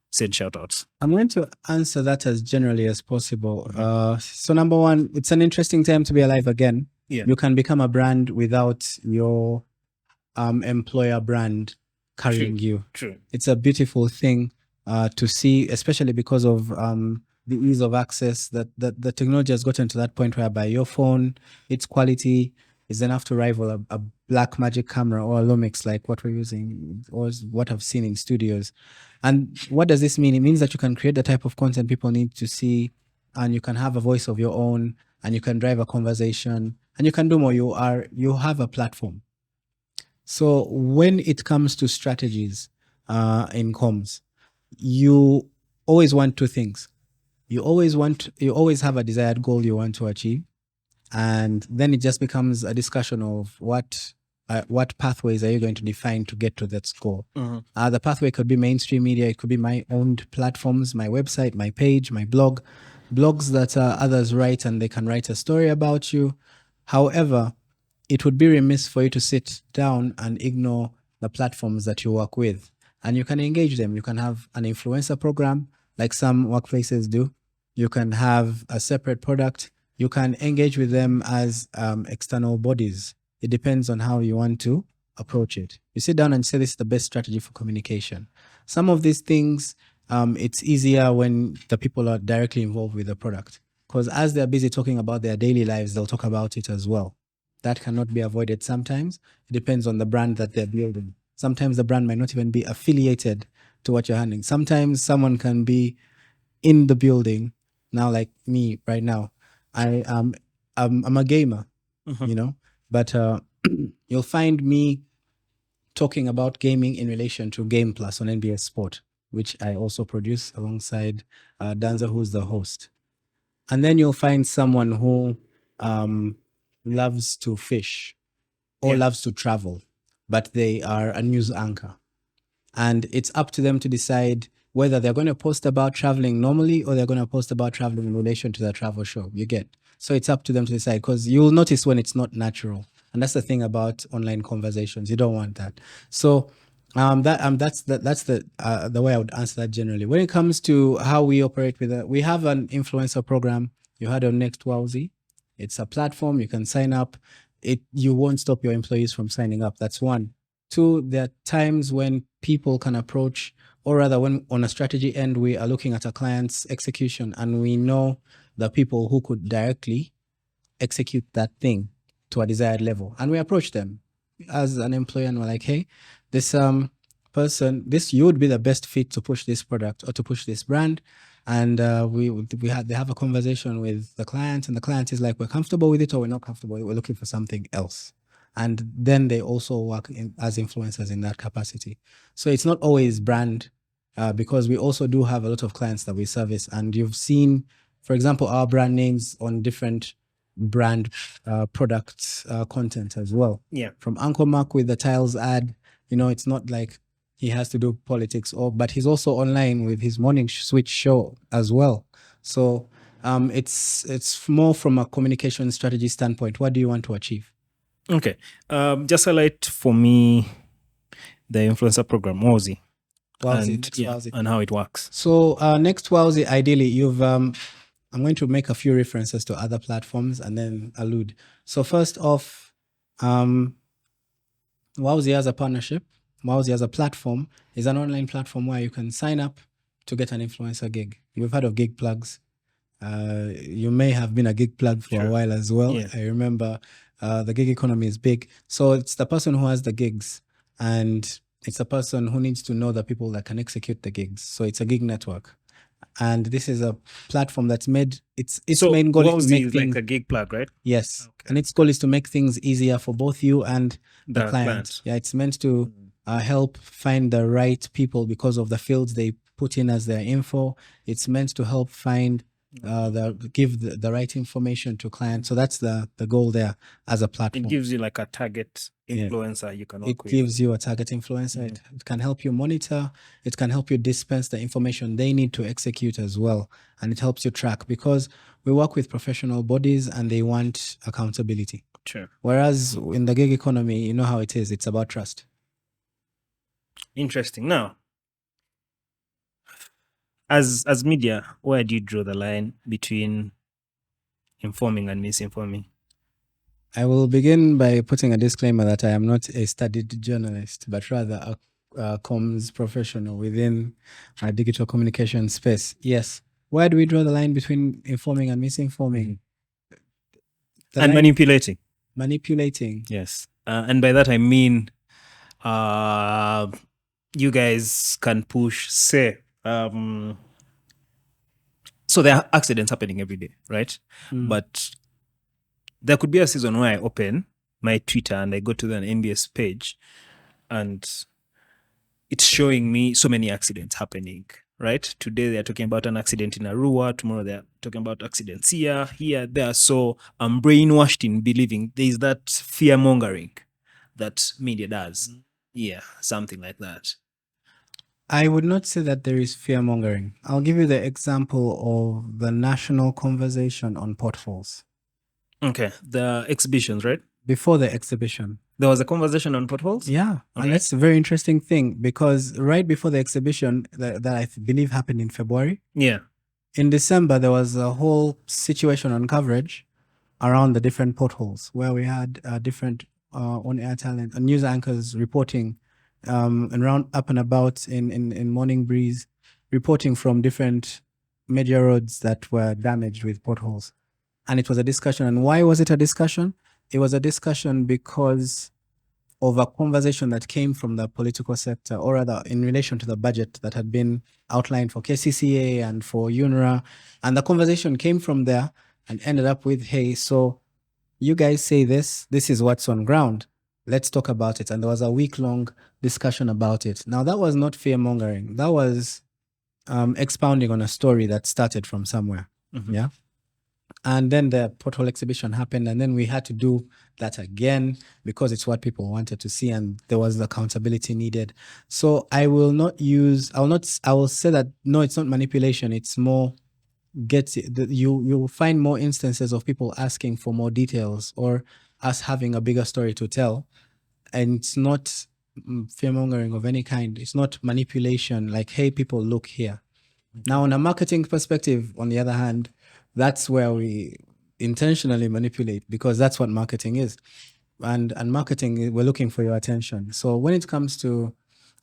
send shout outs. I'm going to answer that as generally as possible. So number one, it's an interesting time to be alive again. Yeah. You can become a brand without your employer brand carrying you. True. It's a beautiful thing to see, especially because of the ease of access, that the technology has gotten to that point whereby your phone, its quality is enough to rival a Black Magic camera or a Lumix like what we're using or what I've seen in studios. And what does this mean? It means that you can create the type of content people need to see, and you can have a voice of your own, and you can drive a conversation, and you can do more. You have a platform. So when it comes to strategies in comms, you always want two things. You always have a desired goal you want to achieve. And then it just becomes a discussion of what what pathways are you going to define to get to that score? The pathway could be mainstream media. It could be my owned platforms, my website, my page, my blog, blogs that others write, and they can write a story about you. However, it would be remiss for you to sit down and ignore the platforms that you work with. And you can engage them. You can have an influencer program like some workplaces do. You can have a separate product. You can engage with them as external bodies. It depends on how you want to approach it. You sit down and say, this is the best strategy for communication. Some of these things, it's easier when the people are directly involved with the product, because as they're busy talking about their daily lives, they'll talk about it as well. That cannot be avoided sometimes. It depends on the brand that they're building. Sometimes the brand might not even be affiliated to what you're handling. Sometimes someone can be in the building. Now, like me right now, I'm a gamer, but you'll find me talking about gaming in relation to Game Plus on NBS Sport, which I also produce alongside Danza, who's the host. And then you'll find someone who loves to fish or loves to travel, but they are a news anchor. And it's up to them to decide whether they're going to post about traveling normally or they're going to post about traveling in relation to their travel show. You get? So it's up to them to decide, because you'll notice when it's not natural. And that's the thing about online conversations. You don't want that. So that's the way I would answer that generally. When it comes to how we operate with it, we have an influencer program. You heard of Next Wowsy. It's a platform. You can sign up. You won't stop your employees from signing up. That's one. Two, there are times when people can approach, or rather when on a strategy end, we are looking at a client's execution and we know the people who could directly execute that thing to a desired level. And we approach them as an employer and we're like, hey, this person, you would be the best fit to push this product or to push this brand. And they have a conversation with the client, and the client is like, we're comfortable with it or we're not comfortable. We're looking for something else. And then they also work as influencers in that capacity. So it's not always brand, because we also do have a lot of clients that we service. And you've seen, for example, our brand names on different brand product content as well. Yeah. From Uncle Mark with the tiles ad, it's not like he has to do politics, but he's also online with his morning switch show as well. So it's more from a communication strategy standpoint. What do you want to achieve? Okay. Just highlight for me the influencer program, Wowsy. Wowsy. And how it works. So Next Wowsy, ideally, I'm going to make a few references to other platforms and then allude. So first off, Wowsy as a partnership, Wowsy as a platform is an online platform where you can sign up to get an influencer gig. You've heard of gig plugs. You may have been a gig plug for a while as well. Yeah. I remember the gig economy is big. So it's the person who has the gigs, and it's a person who needs to know the people that can execute the gigs. So it's a gig network. And this is a platform that's made its main goal is to make things like a gig plug, right? Yes. Okay. And its goal is to make things easier for both you and the client. Yeah, it's meant to help find the right people because of the fields they put in as their info. It's meant to help find give the right information to clients. So that's the goal there as a platform. It gives you like a target influencer you can work with. It gives you a target influencer. It can help you monitor. It can help you dispense the information they need to execute as well. And it helps you track, because we work with professional bodies and they want accountability. Sure. Whereas in the gig economy, you know how it is. It's about trust. Interesting. Now, as media, where do you draw the line between informing and misinforming? I will begin by putting a disclaimer that I am not a studied journalist, but rather a comms professional within a digital communication space. Yes. Where do we draw the line between informing and misinforming? And manipulating. Manipulating. Yes. And by that I mean you guys can push, say, so there are accidents happening every day, right? But there could be a season where I open my Twitter and I go to the NBS page and it's showing me so many accidents happening, right? Today they're talking about an accident in Arua. Tomorrow they're talking about accidents here, there. So I'm brainwashed in believing there is that fear mongering. that media does. Yeah, something like that. I would not say that there is fear mongering. I'll give you the example of the national conversation on potholes. Okay, the exhibitions, right? Before the exhibition. There was a conversation on potholes? Yeah, and Okay. that's a very interesting thing because right before the exhibition that I believe happened in February, Yeah. in December, there was a whole situation on coverage around the different potholes where we had different on-air talent and news anchors reporting and round up and about in Morning Breeze, reporting from different major roads that were damaged with potholes. And it was a discussion. And why was it a discussion? It was a discussion because of a conversation that came from the political sector, or rather in relation to the budget that had been outlined for KCCA and for UNRWA. And the conversation came from there and ended up with, hey, so you guys say this is what's on ground. Let's talk about it. And there was a week-long discussion about it. Now, that was not fear-mongering. That was expounding on a story that started from somewhere. Yeah. And then the pothole exhibition happened, and then we had to do that again because it's what people wanted to see, and there was the accountability needed. So I will say that no, it's not manipulation. It's more you will find more instances of people asking for more details or us having a bigger story to tell, and it's not fear mongering of any kind. It's not manipulation. Like, hey, people, look here. Now, on a marketing perspective, on the other hand, that's where we intentionally manipulate because that's what marketing is. And marketing, we're looking for your attention. So when it comes to,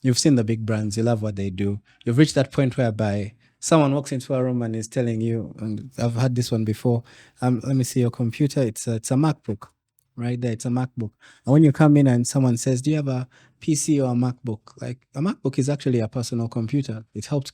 you've seen the big brands, you love what they do. You've reached that point whereby someone walks into a room and is telling you, and I've had this one before, let me see your computer. It's a MacBook. Right there, it's a MacBook. And when you come in and someone says, do you have a PC or a MacBook? Like, a MacBook is actually a personal computer. It helped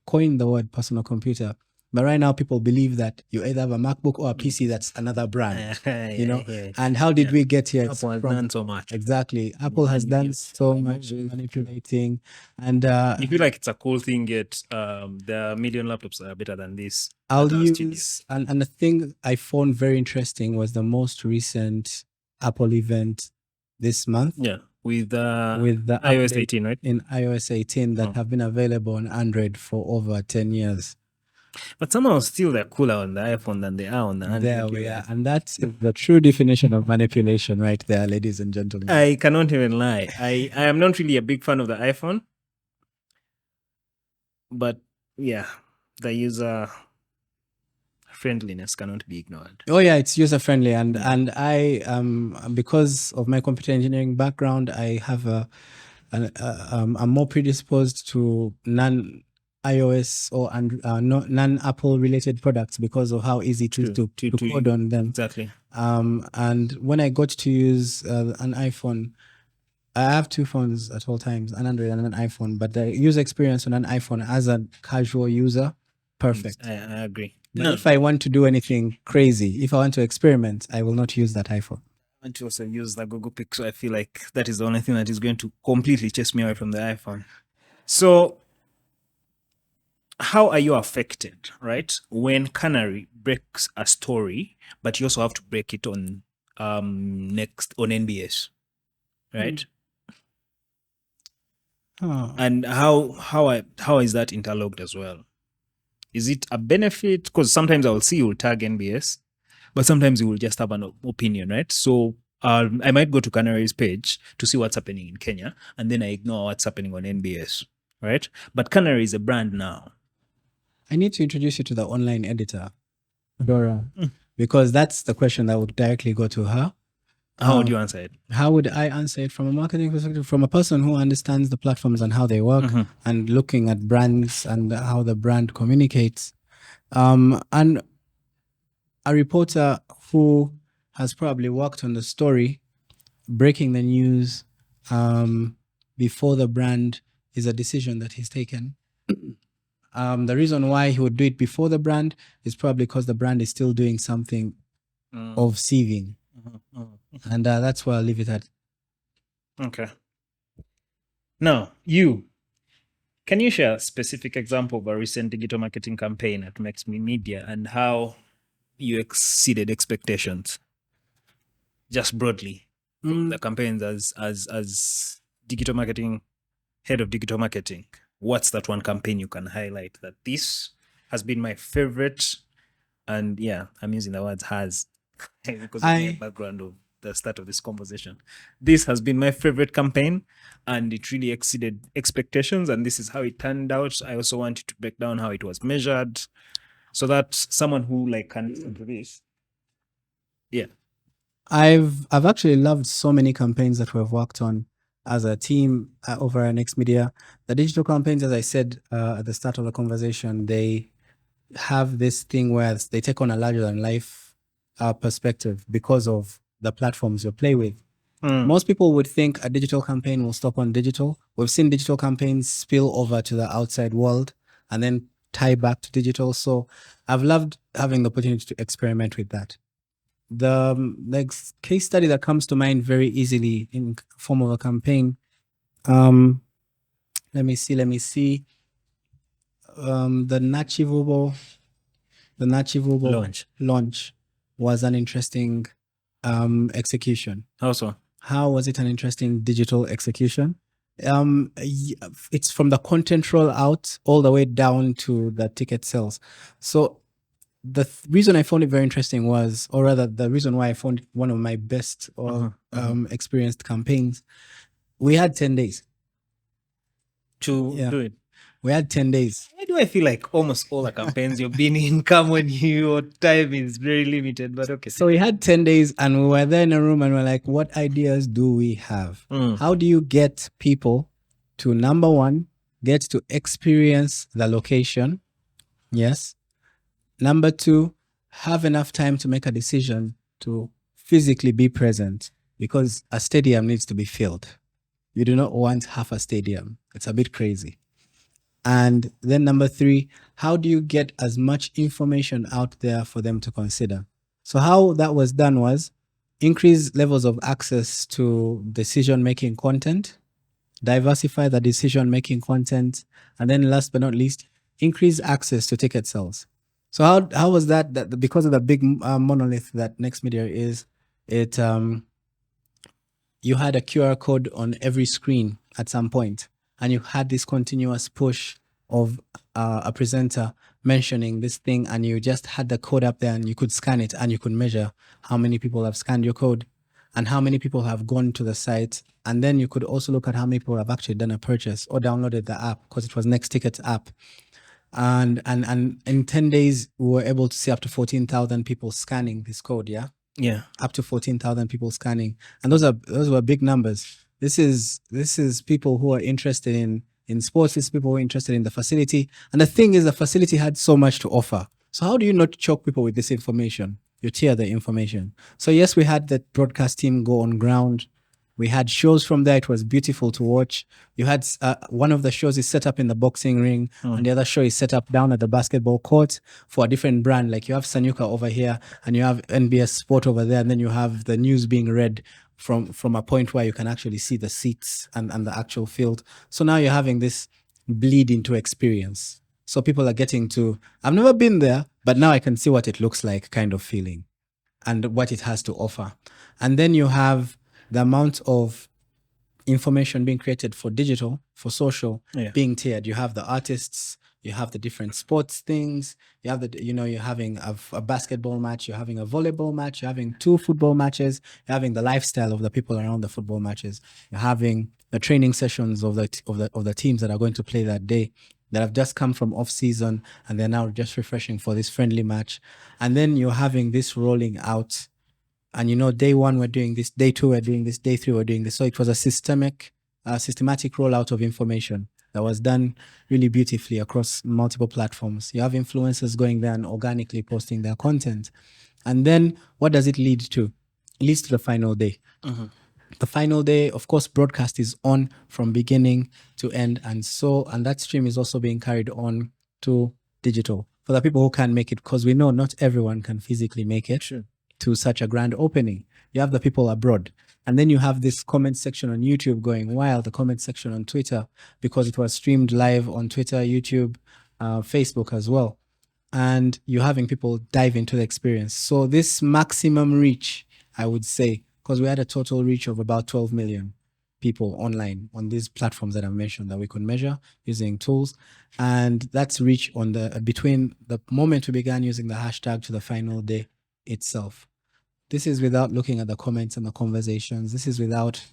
coin the word personal computer. But right now, people believe that you either have a MacBook or a PC that's another brand, you know? And how did we get here? Apple has done so much. Exactly. Apple has done so much manipulating. And you feel like it's a cool thing, yet the million laptops are better than this. I'll use, and the thing I found very interesting was the most recent Apple event this month. Yeah, with the iOS 18, right? In iOS 18 that have been available on Android for over 10 years. But somehow still they're cooler on the iPhone than they are on the Android. There we are. And that's the true definition of manipulation right there, ladies and gentlemen. I cannot even lie. I am not really a big fan of the iPhone. But yeah, the user friendliness cannot be ignored. Oh yeah, it's user friendly, and I because of my computer engineering background, I have I'm more predisposed to non-iOS or non-Apple related products because of how easy it is to code on them. Exactly. And when I got to use an iPhone, I have two phones at all times, an Android and an iPhone, but the user experience on an iPhone as a casual user, perfect. I agree. But if I want to do anything crazy, if I want to experiment, I will not use that iPhone. I want to also use the Google Pixel. I feel like that is the only thing that is going to completely chase me away from the iPhone. So how are you affected, right, when Canary breaks a story, but you also have to break it on next on NBS, right? And how is that interlocked as well? Is it a benefit? Because sometimes I will see you will tag NBS, but sometimes you will just have an opinion, right? So I might go to Canary's page to see what's happening in Kenya, and then I ignore what's happening on NBS, right? But Canary is a brand now. I need to introduce you to the online editor, Dora, because that's the question that would directly go to her. How would you answer it? How would I answer it from a marketing perspective, from a person who understands the platforms and how they work and looking at brands and how the brand communicates? And a reporter who has probably worked on the story, breaking the news before the brand is a decision that he's taken. The reason why he would do it before the brand is probably because the brand is still doing something of sieving. And that's where I'll leave it at. Okay. Now, can you share a specific example of a recent digital marketing campaign at Max Media and how you exceeded expectations? Just broadly. the campaigns as digital marketing, head of digital marketing, what's that one campaign you can highlight that this has been my favorite? And yeah, I'm using the words has because of my background of the start of this conversation. This has been my favorite campaign and it really exceeded expectations. And this is how it turned out. I also wanted to break down how it was measured so that someone who like can listen to this. Yeah. I've actually loved so many campaigns that we've worked on as a team over at Next Media. The digital campaigns, as I said at the start of the conversation, they have this thing where they take on a larger than life perspective because of the platforms you play with. Most people would think a digital campaign will stop on digital. We've seen digital campaigns spill over to the outside world and then tie back to digital. So I've loved having the opportunity to experiment with that. The case study that comes to mind very easily in form of a campaign. Let me see. The Nachivubo launch was an interesting execution. How so? How was it an interesting digital execution? It's from the content rollout all the way down to the ticket sales. So the reason I found it very interesting was, or rather the reason why I found it one of my best or experienced campaigns, we had 10 days to do it. We had 10 days. Why do I feel like almost all the campaigns you've been in come when your time is very limited? But okay. So we had 10 days and we were there in a room and we're like, what ideas do we have? How do you get people to, number one, get to experience the location? Yes. Number two, have enough time to make a decision to physically be present, because a stadium needs to be filled. You do not want half a stadium. It's a bit crazy. And then number three, how do you get as much information out there for them to consider? So how that was done was increase levels of access to decision-making content, diversify the decision-making content, and then last but not least, increase access to ticket sales. So how was that because of the big monolith that Next Media is, it you had a QR code on every screen at some point, and you had this continuous push of a presenter mentioning this thing, and you just had the code up there and you could scan it and you could measure how many people have scanned your code and how many people have gone to the site. And then you could also look at how many people have actually done a purchase or downloaded the app, because it was Next Ticket's app. And in 10 days, we were able to see up to 14,000 people scanning this code. Yeah. Up to 14,000 people scanning. And those were big numbers. This is people who are interested in sports. This is people who are interested in the facility. And the thing is, the facility had so much to offer. So how do you not choke people with this information? You tier the information. So yes, we had the broadcast team go on ground. We had shows from there. It was beautiful to watch. You had one of the shows is set up in the boxing ring, and the other show is set up down at the basketball court for a different brand. Like you have Sanyuka over here, and you have NBS Sport over there, and then you have the news being read from a point where you can actually see the seats and the actual field. So now you're having this bleed into experience. So people are getting to, I've never been there, but now I can see what it looks like kind of feeling and what it has to offer. And then you have the amount of information being created for digital, for social, being tiered. You have the artists, you have the different sports things, you have you're having a basketball match, you're having a volleyball match, you're having 2 football matches, you're having the lifestyle of the people around the football matches, you're having the training sessions of the teams that are going to play that day, that have just come from off season and they're now just refreshing for this friendly match. And then you're having this rolling out. And day 1 we're doing this, day 2 we're doing this, day 3 we're doing this. So it was a systematic rollout of information that was done really beautifully across multiple platforms. You have influencers going there and organically posting their content. And then what does it lead to? It leads to the final day. The final day, of course, broadcast is on from beginning to end. And that stream is also being carried on to digital for the people who can't make it, because we know not everyone can physically make it. Sure. To such a grand opening. You have the people abroad. And then you have this comment section on YouTube going wild, the comment section on Twitter, because it was streamed live on Twitter, YouTube, Facebook as well. And you're having people dive into the experience. So this maximum reach, I would say, because we had a total reach of about 12 million people online on these platforms that I've mentioned that we could measure using tools. And that's reach on the between the moment we began using the hashtag to the final day itself. This is without looking at the comments and the conversations. This is without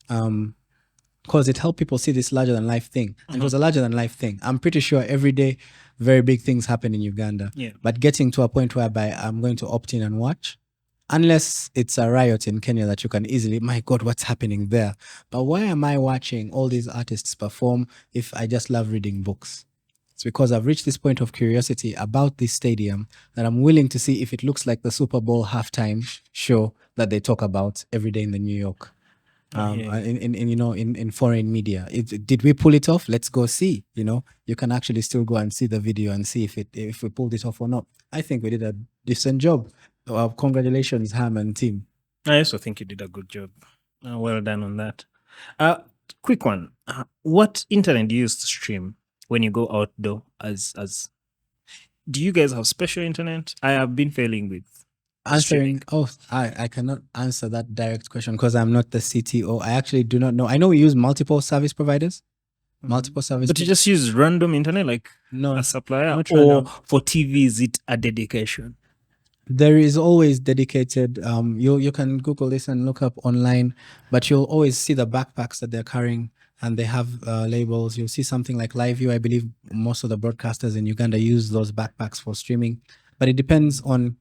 because it helped people see this larger than life thing. And it was a larger than life thing. I'm pretty sure every day very big things happen in Uganda. Yeah. But getting to a point whereby I'm going to opt in and watch, unless it's a riot in Kenya that you can easily, my God, what's happening there? But why am I watching all these artists perform if I just love reading books? It's because I've reached this point of curiosity about this stadium that I'm willing to see if it looks like the Super Bowl halftime show that they talk about every day in the New York. In foreign media. Did we pull it off? Let's go see. You can actually still go and see the video and see if we pulled it off or not. I think we did a decent job. Congratulations, Ham and team. I also think you did a good job. Well done on that. Quick one. What internet do you use to stream when you go outdoor? Do you guys have special internet? I have been failing with answering. I cannot answer that direct question because I'm not the CTO. I actually do not know. I know we use multiple service providers. But you just use random internet like a supplier, or for TV is it a dedication? There is always dedicated. You can Google this and look up online, but you'll always see the backpacks that they're carrying, and they have labels. You'll see something like LiveView. I believe most of the broadcasters in Uganda use those backpacks for streaming, but it depends on,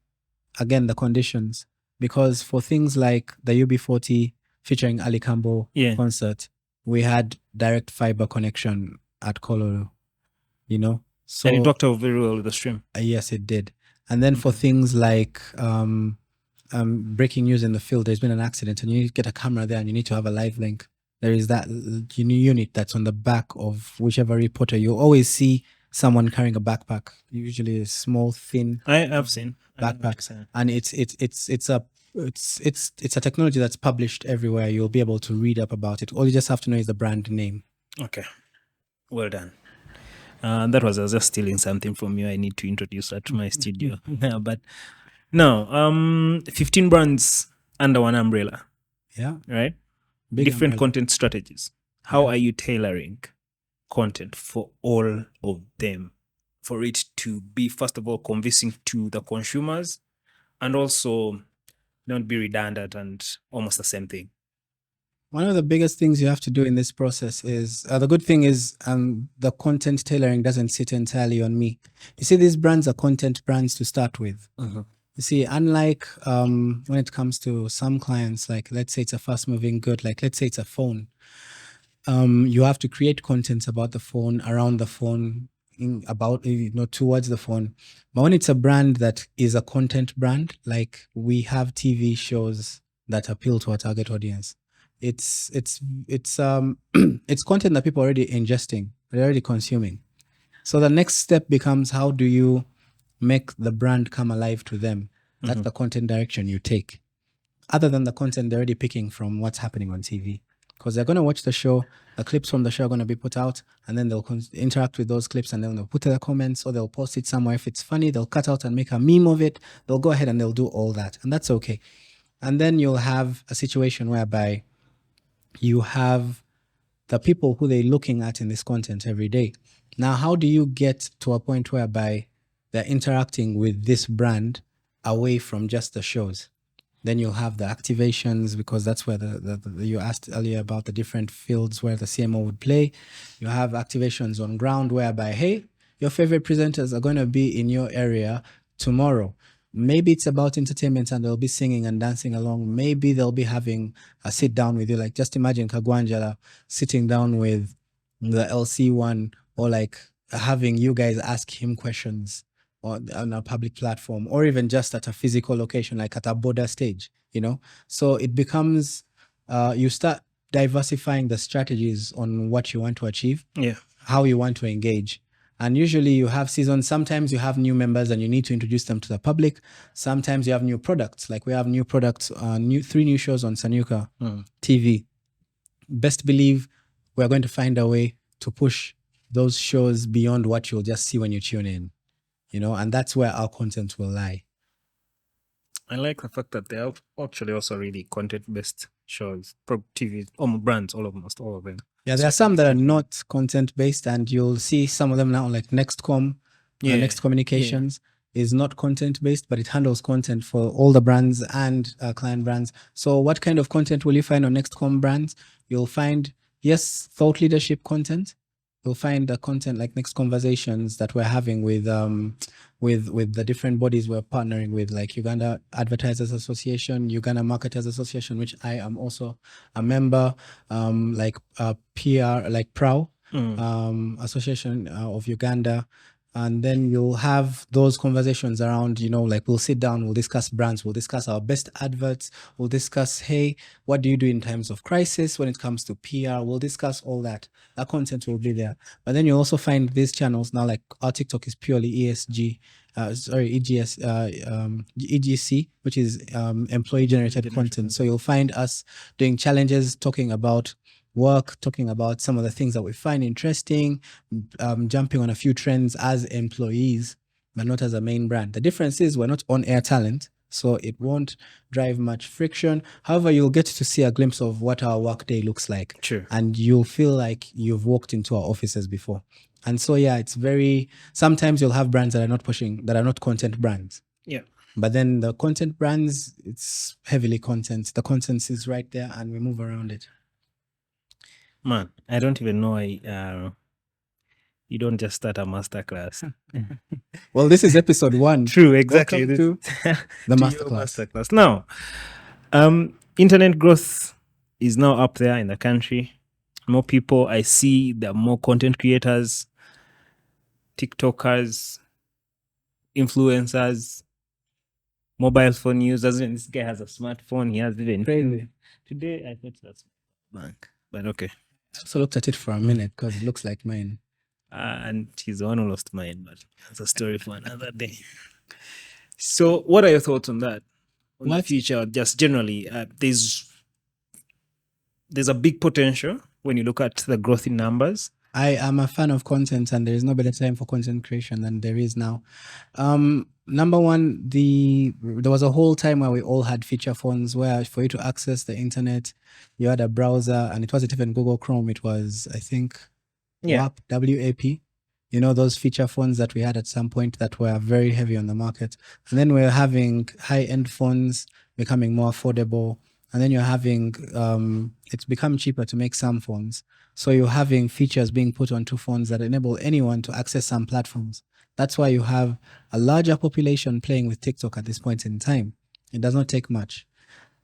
again, the conditions, because for things like the UB40 featuring Ali Campbell concert, we had direct fiber connection at Kololo, so and it worked out very well with the stream. Yes, it did. And then for things like breaking news in the field, there's been an accident and you need to get a camera there and you need to have a live link. There is that unit that's on the back of whichever reporter. You'll always see someone carrying a backpack, usually a small, thin. I've seen backpack, and it's a technology that's published everywhere. You'll be able to read up about it. All you just have to know is the brand name. Okay, well done. That was I was just stealing something from you. I need to introduce that to my studio. But no, 15 brands under one umbrella. Yeah. Right? Different content strategies. How are you tailoring content for all of them, for it to be, first of all, convincing to the consumers, and also not be redundant and almost the same thing? One of the biggest things you have to do in this process is, the good thing is the content tailoring doesn't sit entirely on me. You see, these brands are content brands to start with. You see, unlike when it comes to some clients, like let's say it's a fast moving good, like let's say it's a phone. You have to create content about the phone, around the phone, towards the phone. But when it's a brand that is a content brand, like we have TV shows that appeal to our target audience. It's it's content that people are already ingesting, they're already consuming. So the next step becomes, how do you make the brand come alive to them? That's the content direction you take. Other than the content they're already picking from what's happening on TV. Because they're going to watch the show, the clips from the show are going to be put out, and then they'll interact with those clips, and then they'll put their comments, or they'll post it somewhere. If it's funny, they'll cut out and make a meme of it. They'll go ahead and they'll do all that, and that's okay. And then you'll have a situation whereby you have the people who they're looking at in this content every day. Now, how do you get to a point whereby they're interacting with this brand away from just the shows? Then you'll have the activations, because that's where you asked earlier about the different fields where the CMO would play. You have activations on ground whereby, hey, your favorite presenters are going to be in your area tomorrow. Maybe it's about entertainment and they'll be singing and dancing along. Maybe they'll be having a sit down with you. Like, just imagine Kagwanjala sitting down with the LC1, or like having you guys ask him questions on a public platform, or even just at a physical location, like at a border stage, So it becomes, you start diversifying the strategies on what you want to achieve, how you want to engage. And usually you have seasons. Sometimes you have new members and you need to introduce them to the public. Sometimes you have new products. Like we have new products, 3 new shows on Sanyuka TV. Best believe we're going to find a way to push those shows beyond what you'll just see when you tune in, and that's where our content will lie. I like the fact that they are actually also really content-based shows, TV, brands, almost all of them. Yeah, there are some that are not content based, and you'll see some of them now, like Nextcom, Next Communications is not content based, but it handles content for all the brands and client brands. So, what kind of content will you find on Nextcom brands? You'll find, yes, thought leadership content. You'll find the content like Next Conversations that we're having with the different bodies we're partnering with, like Uganda Advertisers Association, Uganda Marketers Association, which I am also a member, like PR, like PROW, Association of Uganda. And then you'll have those conversations around, like we'll sit down, we'll discuss brands, we'll discuss our best adverts, we'll discuss, hey, what do you do in times of crisis when it comes to PR? We'll discuss all that. That content will be there. But then you'll also find these channels now, like our TikTok is purely ESG, EGS, EGC, which is employee generated content. So you'll find us doing challenges, talking about work, talking about some of the things that we find interesting, jumping on a few trends as employees, but not as a main brand. The difference is we're not on air talent, so it won't drive much friction. However, you'll get to see a glimpse of what our workday looks like. Sure. And you'll feel like you've walked into our offices before. And so, yeah, it's sometimes you'll have brands that are not content brands. Yeah. But then the content brands, it's heavily content. The content is right there and we move around it. Man, I don't even know why you don't just start a masterclass. Well, this is episode 1. True, exactly. Welcome to the masterclass. Now, internet growth is now up there in the country. More people, I see there are more content creators, TikTokers, influencers, mobile phone users. This guy has a smartphone. He has even crazy. Today I thought that's bank, but okay. I also looked at it for a minute because it looks like mine. And he's the one who lost mine, but that's a story for another day. So, what are your thoughts on that? On the future, just generally, there's a big potential when you look at the growth in numbers. I am a fan of content, and there is no better time for content creation than there is now. Number one, there was a whole time where we all had feature phones where for you to access the internet, you had a browser, and it wasn't even Google Chrome. It was, I think, WAP, WAP. Those feature phones that we had at some point that were very heavy on the market. And then we're having high-end phones becoming more affordable. And then you're having, it's become cheaper to make some phones. So you're having features being put onto phones that enable anyone to access some platforms. That's why you have a larger population playing with TikTok at this point in time. It does not take much.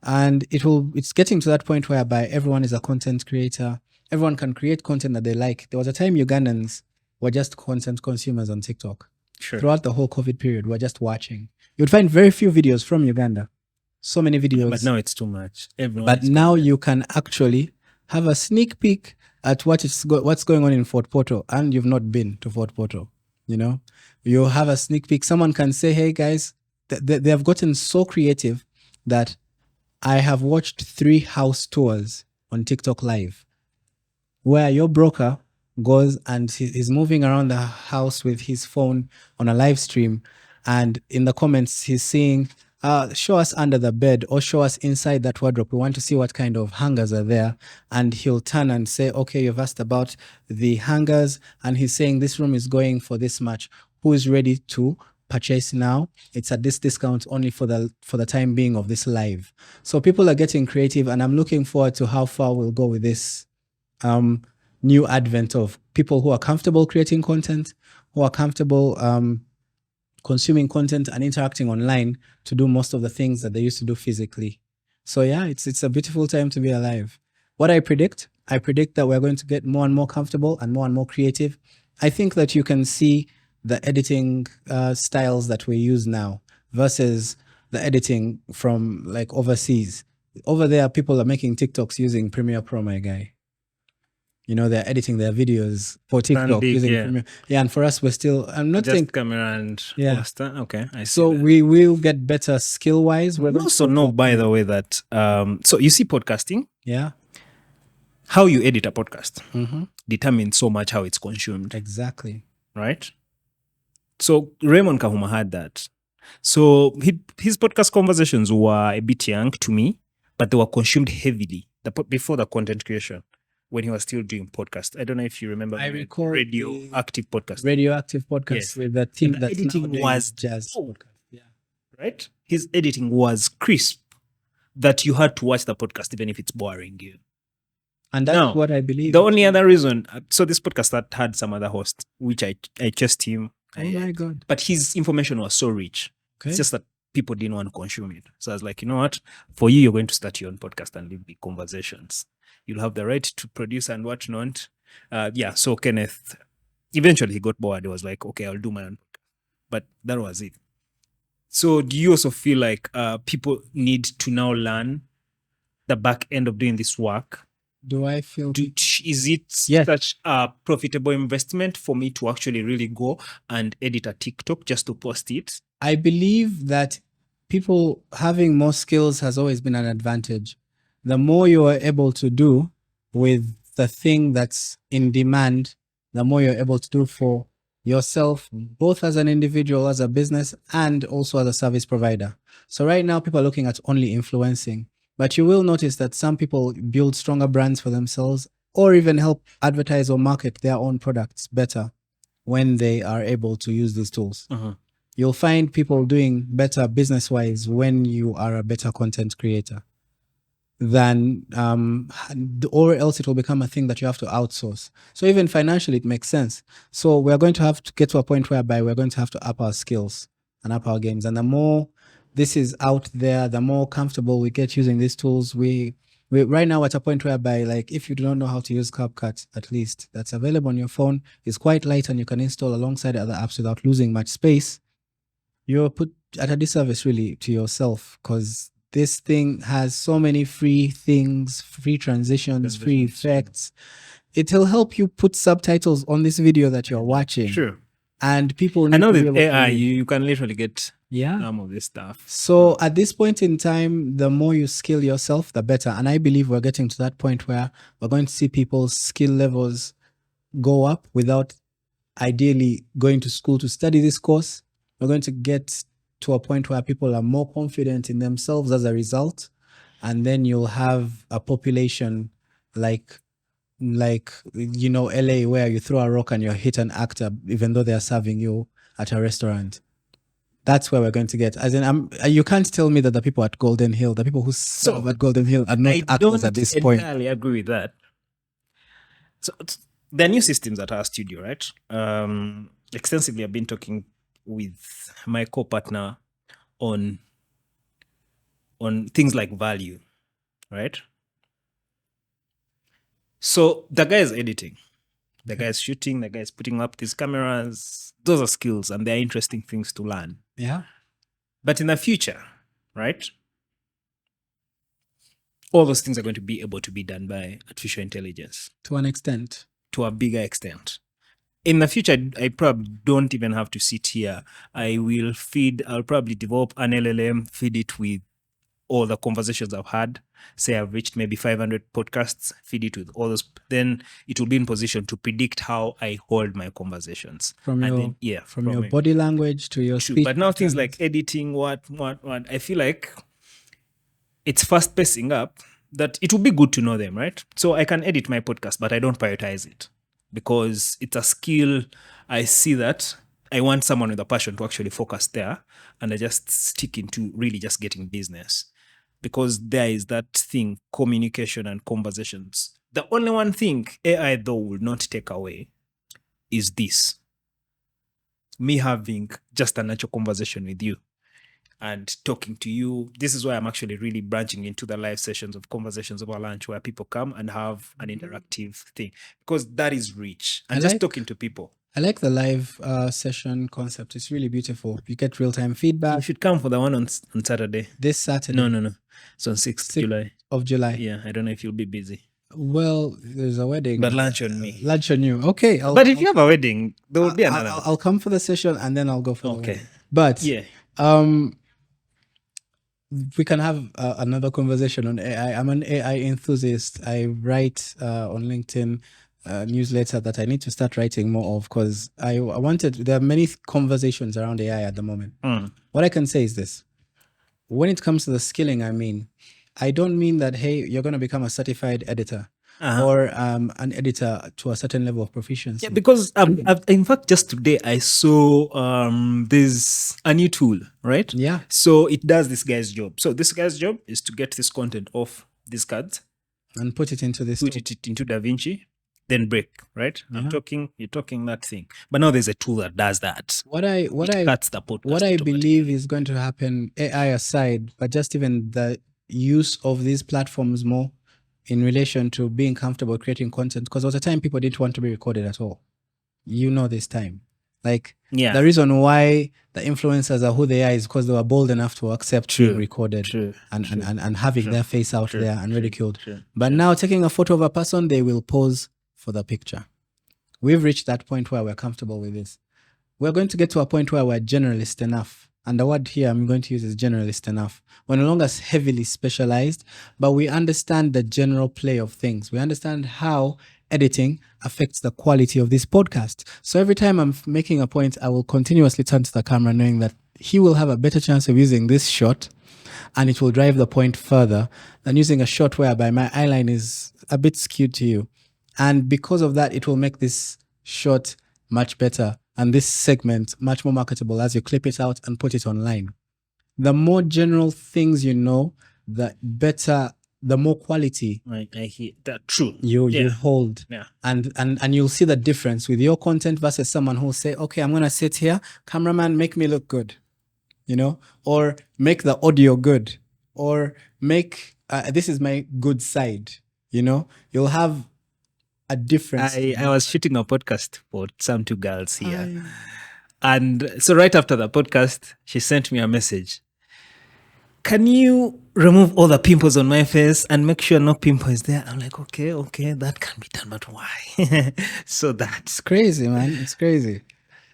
And it's getting to that point whereby everyone is a content creator. Everyone can create content that they like. There was a time Ugandans were just content consumers on TikTok. Sure. Throughout the whole COVID period, we're just watching. You'd find very few videos from Uganda. So many videos. But now it's too much. But now you can actually have a sneak peek at what's going on in Fort Portal, and you've not been to Fort Portal. You have a sneak peek. Someone can say, hey guys, they have gotten so creative that I have watched 3 house tours on TikTok Live, where your broker goes and he's moving around the house with his phone on a live stream, and in the comments he's saying, show us under the bed or show us inside that wardrobe. We want to see what kind of hangers are there. And he'll turn and say, okay, you've asked about the hangers, and he's saying this room is going for this much. Who is ready to purchase now? It's at this discount only for the time being of this live. So people are getting creative, and I'm looking forward to how far we'll go with this new advent of people who are comfortable creating content, who are comfortable consuming content and interacting online to do most of the things that they used to do physically. So yeah, it's a beautiful time to be alive. What I predict that we're going to get more and more comfortable and more creative. I think that you can see the editing styles that we use now versus the editing from like overseas. Over there, people are making TikToks using Premiere Pro, my guy. They're editing their videos for TikTok using Premiere. Yeah, and for us, we're still, I'm not saying camera and okay. I see so that. we will get better skill-wise. We also know, by the way, that so you see podcasting. Yeah. How you edit a podcast determines so much how it's consumed. Exactly. Right? So Raymond Kahuma had that. So his podcast conversations were a bit young to me, but they were consumed heavily before the content creation when he was still doing podcast. I don't know if you remember. I recall Radioactive podcast. Radioactive podcast Yes. with the team The that's editing now doing was jazz oh, podcast. Yeah. right. His editing was crisp that you had to watch the podcast even if it's boring you. And that's what I believe. The only other reason, so this podcast that had some other host, which I chased him. Oh my God. But his information was so rich. Okay. It's just that people didn't want to consume it. So I was like, you know what? For you, you're going to start your own podcast and leave the conversations. You'll have the right to produce and whatnot. So Kenneth, eventually he got bored. He was like, okay, I'll do my own. But that was it. So do you also feel like people need to now learn the back end of doing this work? Do I feel... Is it such a profitable investment for me to actually really go and edit a TikTok just to post it? I believe that people having more skills has always been an advantage. The more you are able to do with the thing that's in demand, the more you're able to do for yourself, both as an individual, as a business, and also as a service provider. So right now, people are looking at only influencing. But you will notice that some people build stronger brands for themselves or even help advertise or market their own products better when they are able to use these tools. You'll find people doing better business-wise when you are a better content creator than, or else it will become a thing that you have to outsource. So even financially, it makes sense. So we're going to have to get to a point whereby we're going to have to up our skills and up our games. And the more this is out there, the more comfortable we get using these tools. We right now at a point whereby, like, if you do not know how to use CapCut, at least that's available on your phone, it's quite light and you can install alongside other apps without losing much space. You're put at a disservice really to yourself, because this thing has so many free things, free transitions, free effects. It'll help you put subtitles on this video that you're watching. Sure. And people I know with AI, you can literally get some of this stuff. So at this point in time, the more you skill yourself, the better. And I believe we're getting to that point where we're going to see people's skill levels go up without ideally going to school to study this course. We're going to get to a point where people are more confident in themselves as a result. And then you'll have a population like LA, where you throw a rock and you hit an actor even though they're serving you at a restaurant. That's where we're going to get. As in, you can't tell me that the people at Golden Hill, the people who serve at Golden Hill, are not actors at this point. I entirely agree with that. So there are new systems at our studio, right? Extensively, I've been talking with my co-partner on things like value, right? So the guy is editing, the guy is shooting, the guy is putting up these cameras. Those are skills and they're interesting things to learn. Yeah. But in the future, right, all those things are going to be able to be done by artificial intelligence. To an extent. To a bigger extent. In the future, I probably don't even have to sit here. I'll probably develop an LLM, feed it with all the conversations I've had. Say I've reached maybe 500 podcasts, feed it with all those. Then it will be in position to predict how I hold my conversations. From your body language to your speech. But now things like editing, what, I feel like it's fast pacing up, that it will be good to know them, right? So I can edit my podcast, but I don't prioritize it because it's a skill. I see that I want someone with a passion to actually focus there, and I just stick into really just getting business, because there is that thing, communication and conversations. The only one thing AI though will not take away is this. Me having just a natural conversation with you and talking to you. This is why I'm actually really branching into the live sessions of Conversations Over Lunch, where people come and have an interactive thing, because that is rich. And just talking to people. I like the live session concept. It's really beautiful. You get real-time feedback. You should come for the one on Saturday. This Saturday? No. It's on 6th July. Of July. Yeah, I don't know if you'll be busy. Well, there's a wedding. But lunch on me. Lunch on you. Okay. But if you have a wedding, there will be another. I'll come for the session and then I'll go for the wedding. But yeah. We can have another conversation on AI. I'm an AI enthusiast. I write on LinkedIn newsletter that I need to start writing more of, because there are many conversations around AI at the moment. One What I can say is this. When it comes to the skilling, I don't mean that, hey, you're going to become a certified editor or an editor to a certain level of proficiency. Yeah, because in fact, just today I saw there's a new tool, right? Yeah. So it does this guy's job. So this guy's job is to get this content off these cards and put it into this. Put it into DaVinci, then break, right? You're talking that thing. But now there's a tool that does that. What I cuts the podcast what I believe is going to happen, AI aside, but just even the use of these platforms more in relation to being comfortable creating content, because there was a time people didn't want to be recorded at all. This time. Like, the reason why the influencers are who they are is because they were bold enough to accept being recorded and having their face out there and ridiculed. But now, taking a photo of a person, they will pose for the picture. We've reached that point where we're comfortable with this. We're going to get to a point where we're generalist enough. And the word here I'm going to use is generalist enough. We're no longer heavily specialized, but we understand the general play of things. We understand how editing affects the quality of this podcast. So every time I'm making a point, I will continuously turn to the camera knowing that he will have a better chance of using this shot and it will drive the point further than using a shot whereby my eyeline is a bit skewed to you. And because of that, it will make this shot much better and this segment much more marketable as you clip it out and put it online. The more general things you know, the better, the more quality I hear that. True. You hold. Yeah. And you'll see the difference with your content versus someone who'll say, okay, I'm going to sit here, cameraman, make me look good, or make the audio good, or make, this is my good side, you'll have a difference. I was shooting a podcast for some two girls here. And so right after the podcast, she sent me a message. Can you remove all the pimples on my face and make sure no pimple is there? I'm like, okay, that can be done, but why? So that's crazy, man. It's crazy.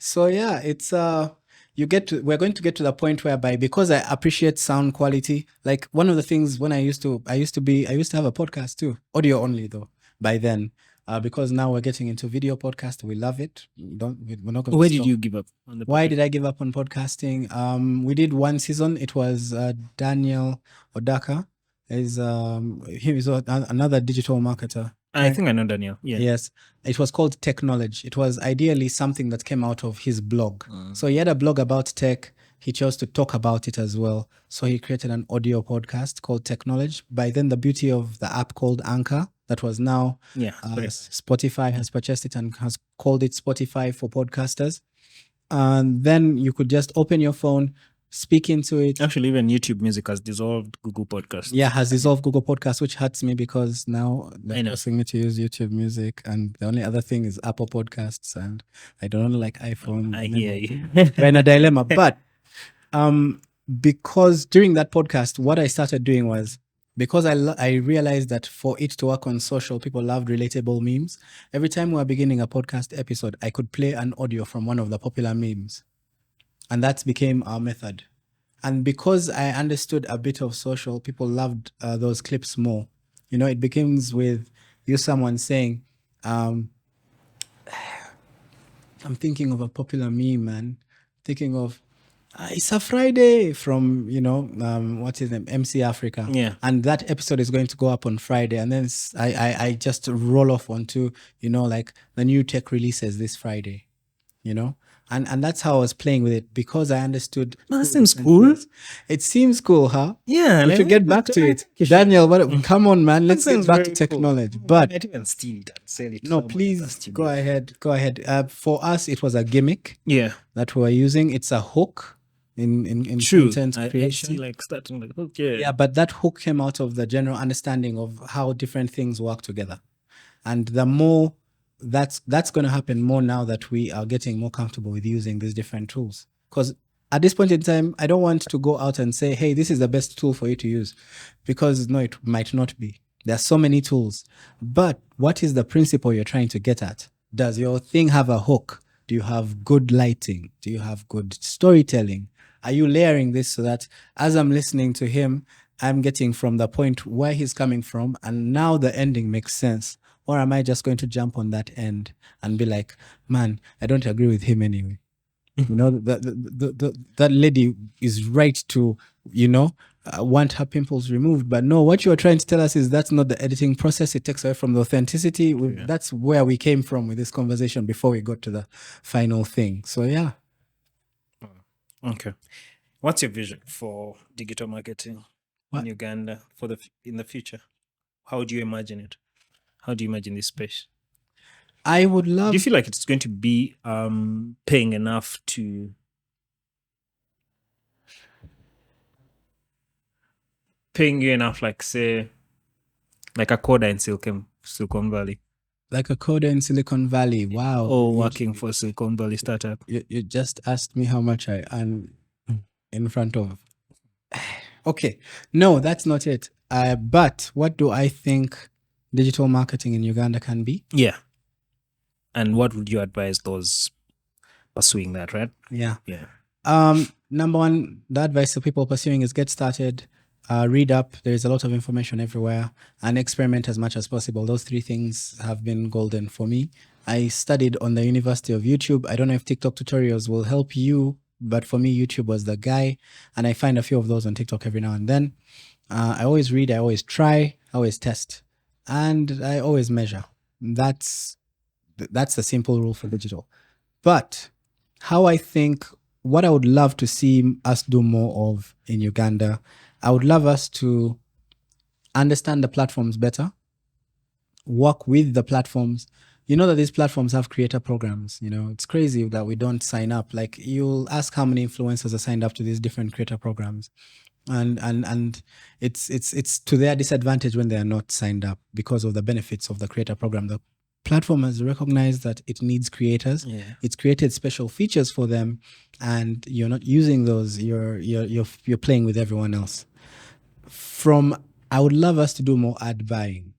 So yeah, it's we're going to get to the point whereby, because I appreciate sound quality, like one of the things when I used to have a podcast too, audio only though, by then. Because now we're getting into video podcast. We love it. We're not going. Where did you give up on the podcast? Why did I give up on podcasting? We did one season. It was Daniel Odaka. He was another digital marketer. I think I know Daniel. Yeah. Yes. It was called Tech Knowledge. It was ideally something that came out of his blog. So he had a blog about tech. He chose to talk about it as well. So he created an audio podcast called Tech Knowledge. By then, the beauty of the app called Anchor, that was now Spotify has purchased it and has called it Spotify for podcasters. And then you could just open your phone, speak into it. Actually, even YouTube Music has dissolved Google Podcasts. Yeah, has dissolved Google Podcasts, which hurts me because now they're forcing me to use YouTube Music, and the only other thing is Apple Podcasts, and I don't like iPhone. I hear you. We're in a dilemma. But because during that podcast, what I started doing was, because I realized that for it to work on social, people loved relatable memes. Every time we were beginning a podcast episode, I could play an audio from one of the popular memes. And that became our method. And because I understood a bit of social, people loved those clips more. It begins with someone saying, I'm thinking of a popular meme, man. Thinking of, it's a Friday from, what's his name? MC Africa. Yeah. And that episode is going to go up on Friday. And then I just roll off onto, like the new tech releases this Friday, And that's how I was playing with it, because I understood. That seems cool. It seems cool, huh? Yeah. We should get back to it. Daniel, come on, man. Let's get back to technology. Cool. But I might even steal it and sell it. No, please go ahead. Go ahead. For us, it was a gimmick. Yeah. That we were using. It's a hook in content creation. I see, like starting like hook. Yeah. Yeah, but that hook came out of the general understanding of how different things work together, and the more that's going to happen more now that we are getting more comfortable with using these different tools. Because at this point in time, I don't want to go out and say, hey, this is the best tool for you to use, because no, it might not be. There are so many tools. But what is the principle you're trying to get at? Does your thing have a hook? Do you have good lighting? Do you have good storytelling? Are you layering this so that as I'm listening to him, I'm getting from the point where he's coming from, and now the ending makes sense? Or am I just going to jump on that end and be like, man, I don't agree with him anyway? You know, that lady is right to, want her pimples removed. But no, what you are trying to tell us is that's not the editing process. It takes away from the authenticity. That's where we came from with this conversation before we got to the final thing. So, yeah. Okay. What's your vision for digital marketing in Uganda in the future? How do you imagine it? How do you imagine this space? I would love. Do you feel like it's going to be paying enough to paying you enough, like say, like a coder in Silicon Valley? Like a coder in Silicon Valley. Wow. Or working for Silicon Valley startup. You just asked me how much I earn in front of. Okay. No, that's not it. But what do I think digital marketing in Uganda can be? Yeah. And what would you advise those pursuing that, right? Yeah. Yeah. Number one, the advice to people pursuing is get started, read up. There is a lot of information everywhere, and experiment as much as possible. Those three things have been golden for me. I studied on the University of YouTube. I don't know if TikTok tutorials will help you, but for me, YouTube was the guy, and I find a few of those on TikTok every now and then. I always read, I always try, I always test, and I always measure. That's the simple rule for digital. But how I think, what I would love to see us do more of in Uganda, I would love us to understand the platforms better, work with the platforms. You know that these platforms have creator programs. You know, it's crazy that we don't sign up. Like, you'll ask how many influencers are signed up to these different creator programs. And it's to their disadvantage when they are not signed up because of the benefits of the creator program. The platform has recognized that it needs creators. Yeah. It's created special features for them, and you're not using those. You're playing with everyone else. I would love us to do more ad buying.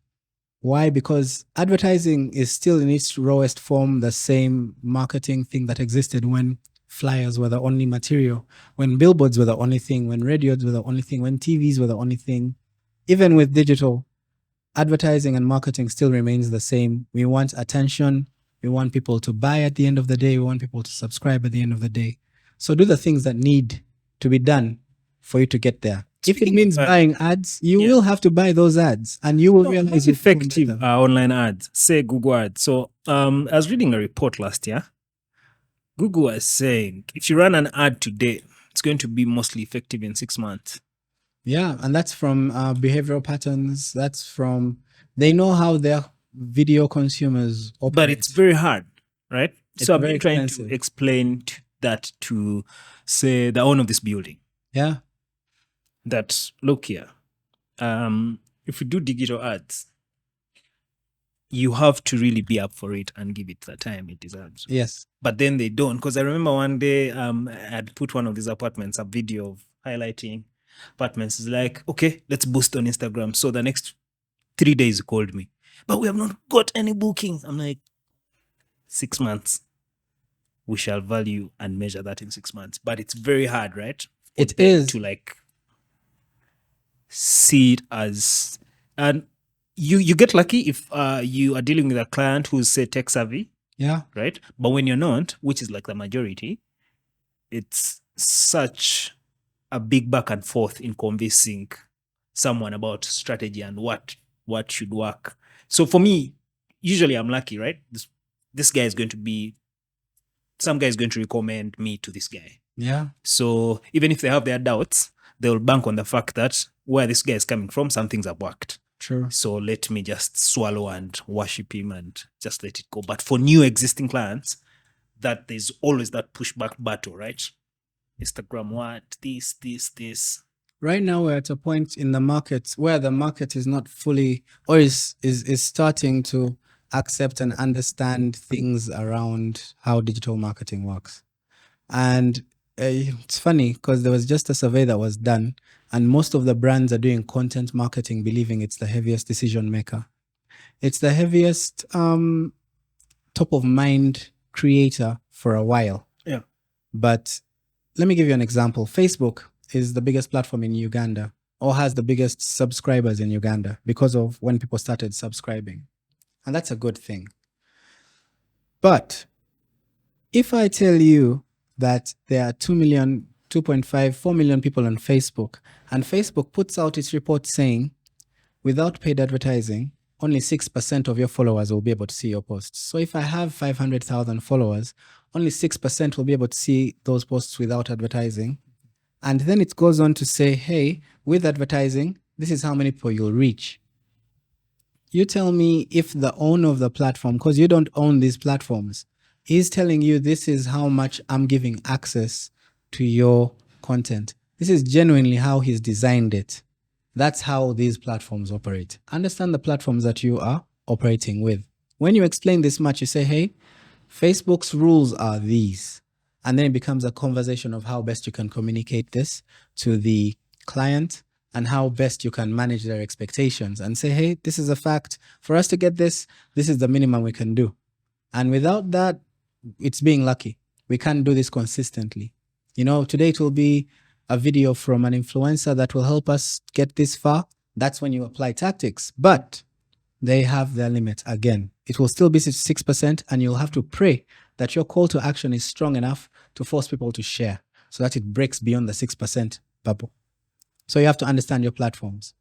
Why? Because advertising is still in its rawest form the same marketing thing that existed when flyers were the only material, when billboards were the only thing, when radios were the only thing, when TVs were the only thing. Even with digital, advertising and marketing still remains the same. We want attention. We want people to buy at the end of the day. We want people to subscribe at the end of the day. So do the things that need to be done for you to get there. If it means buying ads, you will have to buy those ads, and you will realize effective online ads, say Google ads. So I was reading a report last year. Google was saying if you run an ad today, it's going to be mostly effective in 6 months. Yeah, and that's from behavioral patterns. That's from, they know how their video consumers operate. But it's very hard, right? It's so I've very been trying expensive. to explain that to, say, the owner of this building. Yeah. That, look here, if you do digital ads, you have to really be up for it and give it the time it deserves. Yes. But then they don't, because I remember one day I had put one of these apartments, a video of highlighting apartments. It's like, okay, let's boost on Instagram. So the next 3 days he called me, but we have not got any bookings. I'm like, 6 months. We shall value and measure that in 6 months. But it's very hard, right? It is. To like see it as, and you get lucky if you are dealing with a client who's, say, tech savvy. Yeah. Right? But when you're not, which is like the majority, it's such a big back and forth in convincing someone about strategy and what should work. So for me, usually I'm lucky, right? This guy is going to be, some guy is going to recommend me to this guy. Yeah. So even if they have their doubts, they'll bank on the fact that where this guy is coming from, some things have worked. True. So let me just swallow and worship him and just let it go. But for new existing clients, that there's always that pushback battle, right? Instagram, what? This. Right now we're at a point in the market where the market is not fully, or is starting to accept and understand things around how digital marketing works. And it's funny because there was just a survey that was done, and most of the brands are doing content marketing, believing it's the heaviest decision maker. It's the heaviest top of mind creator for a while. Yeah. But let me give you an example. Facebook is the biggest platform in Uganda, or has the biggest subscribers in Uganda because of when people started subscribing. And that's a good thing. But if I tell you that there are 2 million, 2.5, 4 million people on Facebook. And Facebook puts out its report saying, without paid advertising, only 6% of your followers will be able to see your posts. So if I have 500,000 followers, only 6% will be able to see those posts without advertising. And then it goes on to say, hey, with advertising, this is how many people you'll reach. You tell me if the owner of the platform, because you don't own these platforms, is telling you this is how much I'm giving access to your content. This is genuinely how he's designed it. That's how these platforms operate. Understand the platforms that you are operating with. When you explain this much, you say, hey, Facebook's rules are these. And then it becomes a conversation of how best you can communicate this to the client and how best you can manage their expectations and say, hey, this is a fact. For us to get this, this is the minimum we can do. And without that, it's being lucky. We can't do this consistently. Today it will be a video from an influencer that will help us get this far. That's when you apply tactics. But they have their limit again. It will still be 6%, and you'll have to pray that your call to action is strong enough to force people to share so that it breaks beyond the 6% bubble. So you have to understand your platforms.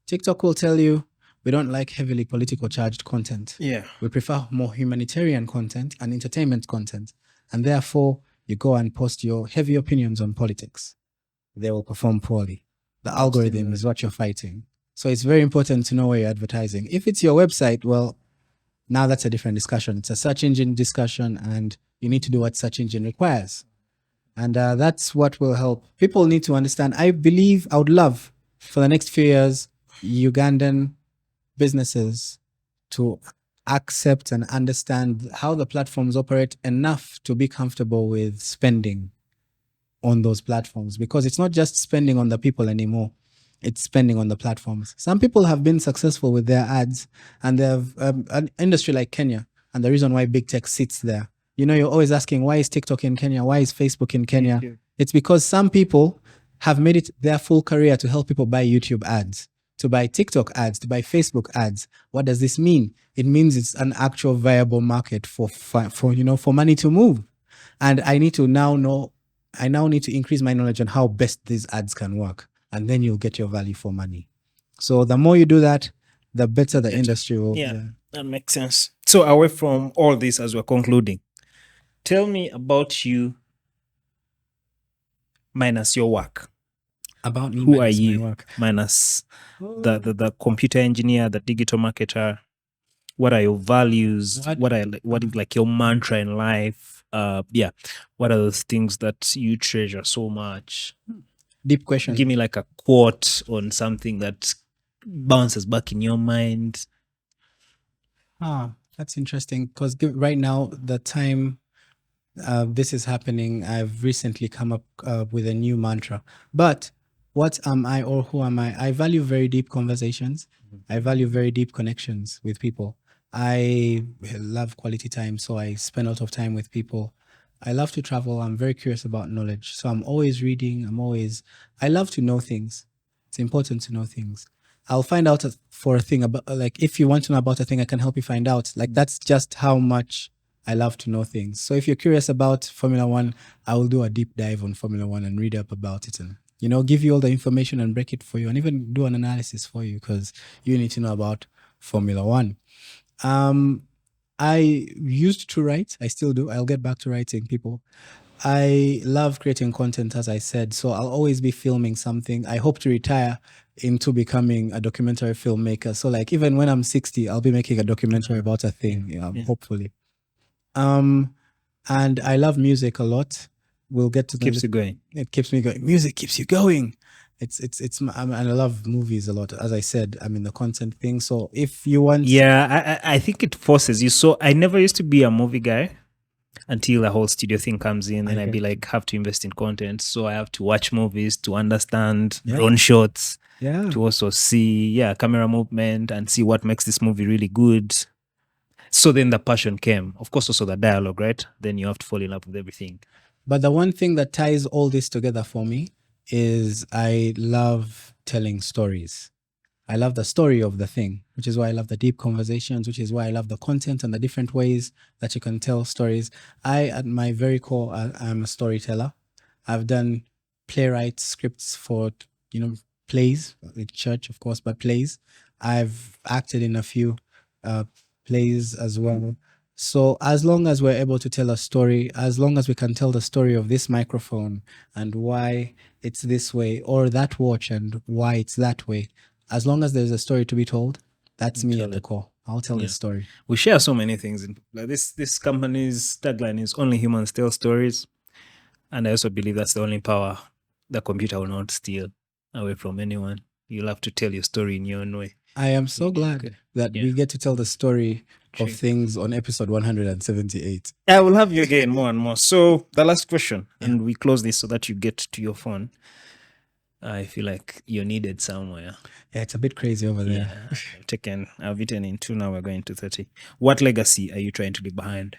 TikTok will tell you, we don't like heavily political charged content. Yeah. We prefer more humanitarian content and entertainment content. And therefore, you go and post your heavy opinions on politics. They will perform poorly. The algorithm is what you're fighting. So it's very important to know where you're advertising. If it's your website, well, now that's a different discussion. It's a search engine discussion, and you need to do what search engine requires. And that's what will help. People need to understand. I would love for the next few years, Ugandan businesses to accept and understand how the platforms operate enough to be comfortable with spending on those platforms, because it's not just spending on the people anymore. It's spending on the platforms. Some people have been successful with their ads, and they have an industry like Kenya. And the reason why big tech sits there, you're always asking, why is TikTok in Kenya? Why is Facebook in Kenya? It's because some people have made it their full career to help people buy YouTube ads, to buy TikTok ads, to buy Facebook ads. What does this mean? It means it's an actual viable market for money to move. And I need to increase my knowledge on how best these ads can work. And then you'll get your value for money. So the more you do that, the better the industry will. Yeah, that makes sense. So away from all this, as we're concluding, tell me about you minus your work. About me, who are you minus the computer engineer, the digital marketer? What are your values? What is like your mantra in life? What are those things that you treasure so much? Deep question. Give me like a quote on something that bounces back in your mind. That's interesting, because right now, the time this is happening, I've recently come up with a new mantra. But what am I, or who am I? I value very deep conversations. I value very deep connections with people. I love quality time, so I spend a lot of time with people. I love to travel. I'm very curious about knowledge. So I'm always reading. I love to know things. It's important to know things. I'll find out for a thing about, like, if you want to know about a thing, I can help you find out. Like, that's just how much I love to know things. So if you're curious about Formula One, I will do a deep dive on Formula One and read up about it, and, give you all the information and break it for you, and even do an analysis for you, because you need to know about Formula One. I used to write. I still do. I'll get back to writing, people. I love creating content, as I said. So I'll always be filming something. I hope to retire into becoming a documentary filmmaker. So like, even when I'm 60, I'll be making a documentary about a thing, hopefully. And I love music a lot. We'll get to keeps you going. It keeps me going. Music keeps you going. And I love movies a lot. As I said, I'm in the content thing. So if you want, I think it forces you. So I never used to be a movie guy until the whole studio thing comes in, and I'd be like, have to invest in content. So I have to watch movies to understand drone shots, to also see camera movement and see what makes this movie really good. So then the passion came. Of course, also the dialogue, right? Then you have to fall in love with everything. But the one thing that ties all this together for me is I love telling stories. I love the story of the thing, which is why I love the deep conversations, which is why I love the content and the different ways that you can tell stories. At my very core, I'm a storyteller. I've done playwright scripts for, plays, with church, of course, but plays. I've acted in a few plays as well. So as long as we're able to tell a story, as long as we can tell the story of this microphone and why it's this way, or that watch and why it's that way, as long as there's a story to be told, that's me at the core. I'll tell the story. We share so many things. Like this company's tagline is "Only humans tell stories," and I also believe that's the only power the computer will not steal away from anyone. You'll have to tell your story in your own way. I am so glad that we get to tell the story of things on episode 178. I will have you again more and more. So the last question, and we close this so that you get to your phone. I feel like you're needed somewhere. Yeah, it's a bit crazy over there. I've eaten in 2, now we're going to 30. What legacy are you trying to leave behind?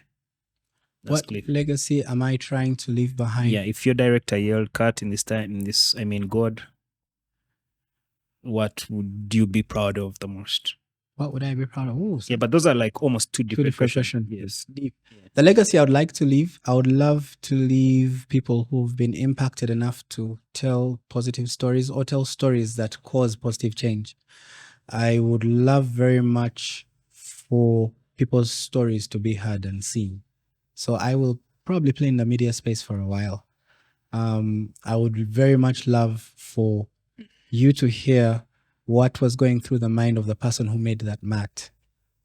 What legacy am I trying to leave behind? Yeah, if your director yelled cut God, what would you be proud of the most? What would I be proud of? Ooh, yeah, but those are like almost two different questions. Yes. Deep. The legacy I would like to leave, I would love to leave people who've been impacted enough to tell positive stories or tell stories that cause positive change. I would love very much for people's stories to be heard and seen. So I will probably play in the media space for a while. I would very much love for you to hear what was going through the mind of the person who made that mat,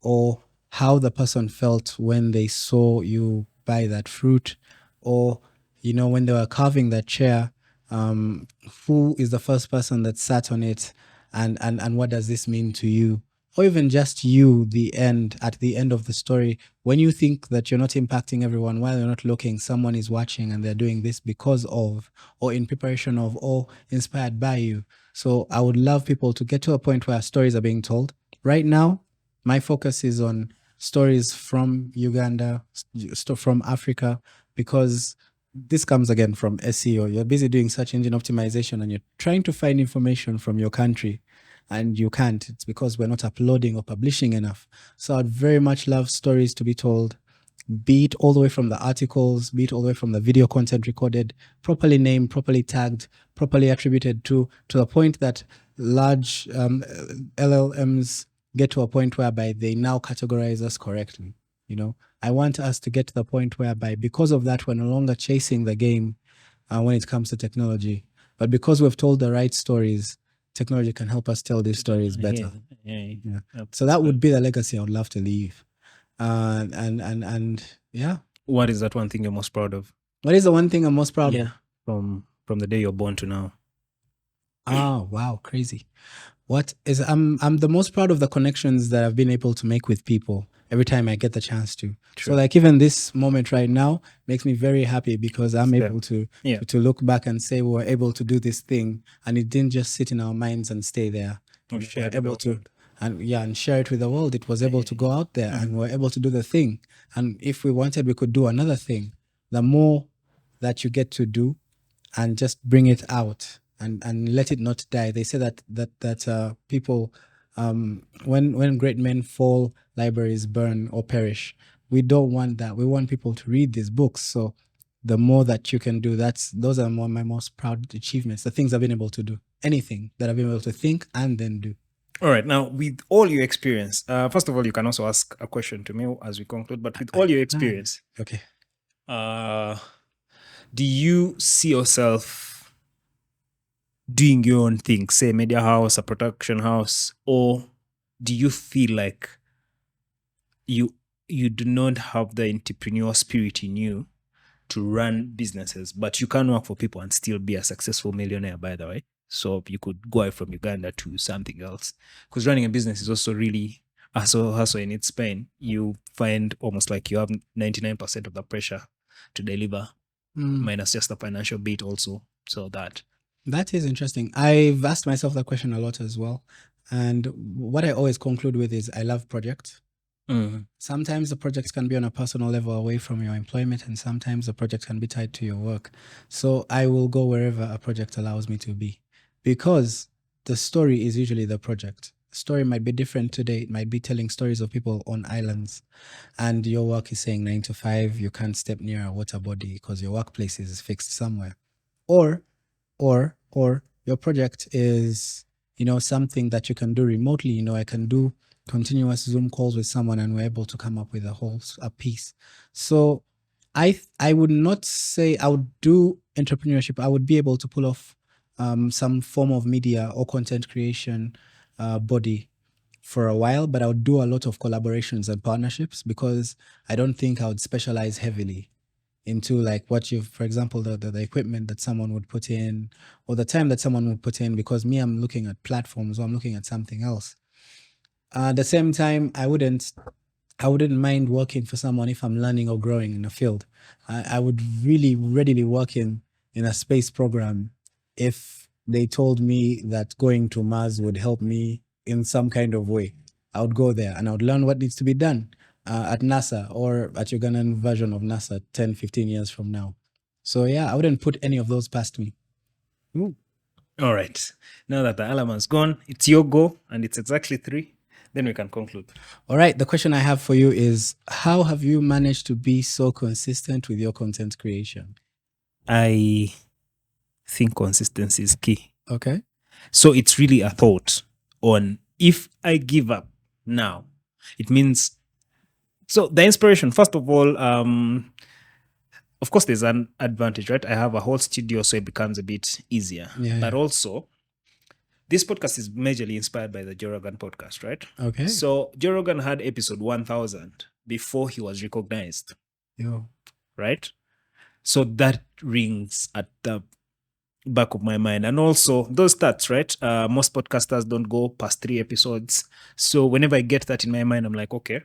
or how the person felt when they saw you buy that fruit, or when they were carving that chair, who is the first person that sat on it, and what does this mean to you? Or even just you, at the end of the story, when you think that you're not impacting everyone, while you're not looking, someone is watching and they're doing this because of, or in preparation of, or inspired by you. So I would love people to get to a point where stories are being told. Right now, my focus is on stories from Uganda, from Africa, because this comes again from SEO. You're busy doing search engine optimization and you're trying to find information from your country, and you can't. It's because we're not uploading or publishing enough. So I'd very much love stories to be told, be it all the way from the articles, be it all the way from the video content recorded, properly named, properly tagged, properly attributed to the point that large LLMs get to a point whereby they now categorize us correctly. I want us to get to the point whereby, because of that, we're no longer chasing the game when it comes to technology. But because we've told the right stories, technology can help us tell these stories better. Yeah. So that would be the legacy I would love to leave. And yeah. What is that one thing you're most proud of? What is the one thing I'm most proud of? From the day you're born to now. Oh, wow, crazy. I'm the most proud of the connections that I've been able to make with people every time I get the chance to. True. So like even this moment right now makes me very happy, because I'm able to look back and say we were able to do this thing, and it didn't just sit in our minds and stay there. We were able to and share it with the world. It was able to go out there, and we're able to do the thing. And if we wanted, we could do another thing. The more that you get to do and just bring it out and let it not die. They say that people, when great men fall, libraries burn or perish. We don't want that. We want people to read these books. So the more that you can do, those are my most proud achievements, the things I've been able to do. Anything that I've been able to think and then do. All right. Now, with all your experience, first of all, you can also ask a question to me as we conclude, but with all your experience, okay, do you see yourself doing your own thing, say media house, a production house, or do you feel like you do not have the entrepreneurial spirit in you to run businesses, but you can work for people and still be a successful millionaire, by the way? So you could go out from Uganda to something else, because running a business is also really hustle in its pain. You find almost like you have 99% of the pressure to deliver, minus just the financial bit also. So that is interesting. I've asked myself that question a lot as well. And what I always conclude with is I love projects. Sometimes the projects can be on a personal level away from your employment, and sometimes the project can be tied to your work. So I will go wherever a project allows me to be, because the story is usually the project. Story might be different today. It might be telling stories of people on islands, and your work is saying 9 to 5. You can't step near a water body because your workplace is fixed somewhere, or your project is, something that you can do remotely. I can do continuous Zoom calls with someone, and we're able to come up with a piece. So I would not say I would do entrepreneurship. I would be able to pull off some form of media or content creation body for a while, but I would do a lot of collaborations and partnerships, because I don't think I would specialize heavily into like what you've, for example, the equipment that someone would put in, or the time that someone would put in, because me, I'm looking at platforms, or I'm looking at something else. At the same time, I wouldn't mind working for someone if I'm learning or growing in a field. I would really readily work in a space program if they told me that going to Mars would help me in some kind of way. I would go there and I would learn what needs to be done at NASA, or at Ugandan version of NASA 10, 15 years from now. So yeah, I wouldn't put any of those past me. Ooh. All right. Now that the alarm has gone, it's your go, and it's exactly 3. Then we can conclude. All right. The question I have for you is, how have you managed to be so consistent with your content creation? I think consistency is key. Okay. So it's really a thought on, if I give up now, it means, so the inspiration, first of all, of course, there's an advantage, right? I have a whole studio, so it becomes a bit easier. Yeah, but yeah. also, this podcast is majorly inspired by the Joe Rogan podcast, right? Okay. So Joe Rogan had episode 1000 before he was recognized, Yo. right? So that rings at the back of my mind. And also those stats, right? Most podcasters don't go past 3 episodes. So whenever I get that in my mind, I'm like, okay,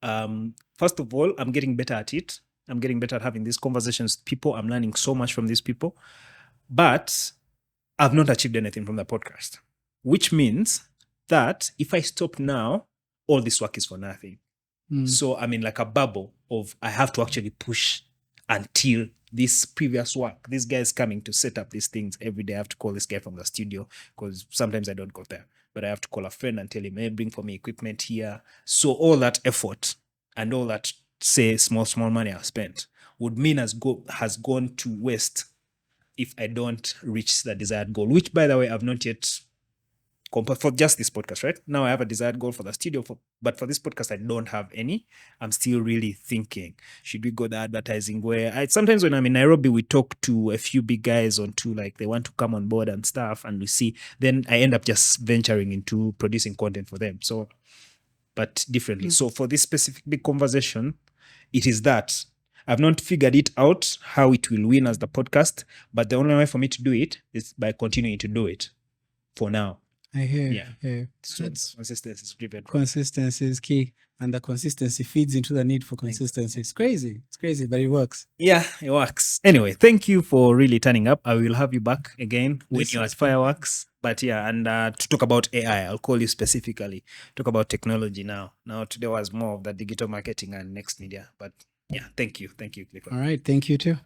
first of all, I'm getting better at it. I'm getting better at having these conversations with people. I'm learning so much from these people. But I've not achieved anything from the podcast, which means that if I stop now, all this work is for nothing. So I'm in like a bubble of, I have to actually push until this previous work. This guy is coming to set up these things every day. I have to call this guy from the studio, because sometimes I don't go there, but I have to call a friend and tell him, hey, bring for me equipment here. So all that effort and all that, say, small money I've spent would mean has gone to waste if I don't reach the desired goal, which, by the way, I've not yet for just this podcast, right? Now I have a desired goal for the studio, but for this podcast, I don't have any. I'm still really thinking, should we go the advertising way? Sometimes when I'm in Nairobi, we talk to a few big guys like they want to come on board and stuff, and we see, then I end up just venturing into producing content for them. So, but differently. So for this specific big conversation, it is that I've not figured it out how it will win as the podcast, but the only way for me to do it is by continuing to do it for now. I hear. Yeah. Yeah. So consistency is driven. Consistency is key, and the consistency feeds into the need for consistency. It's crazy. It's crazy, but it works. Yeah, it works. Anyway, thank you for really turning up. I will have you back again when you're at Fireworks. But yeah, and to talk about AI, I'll call you specifically. Talk about technology now. Now, today was more of the digital marketing and next media. But yeah, thank you. Thank you, Clifford. All right. Thank you too.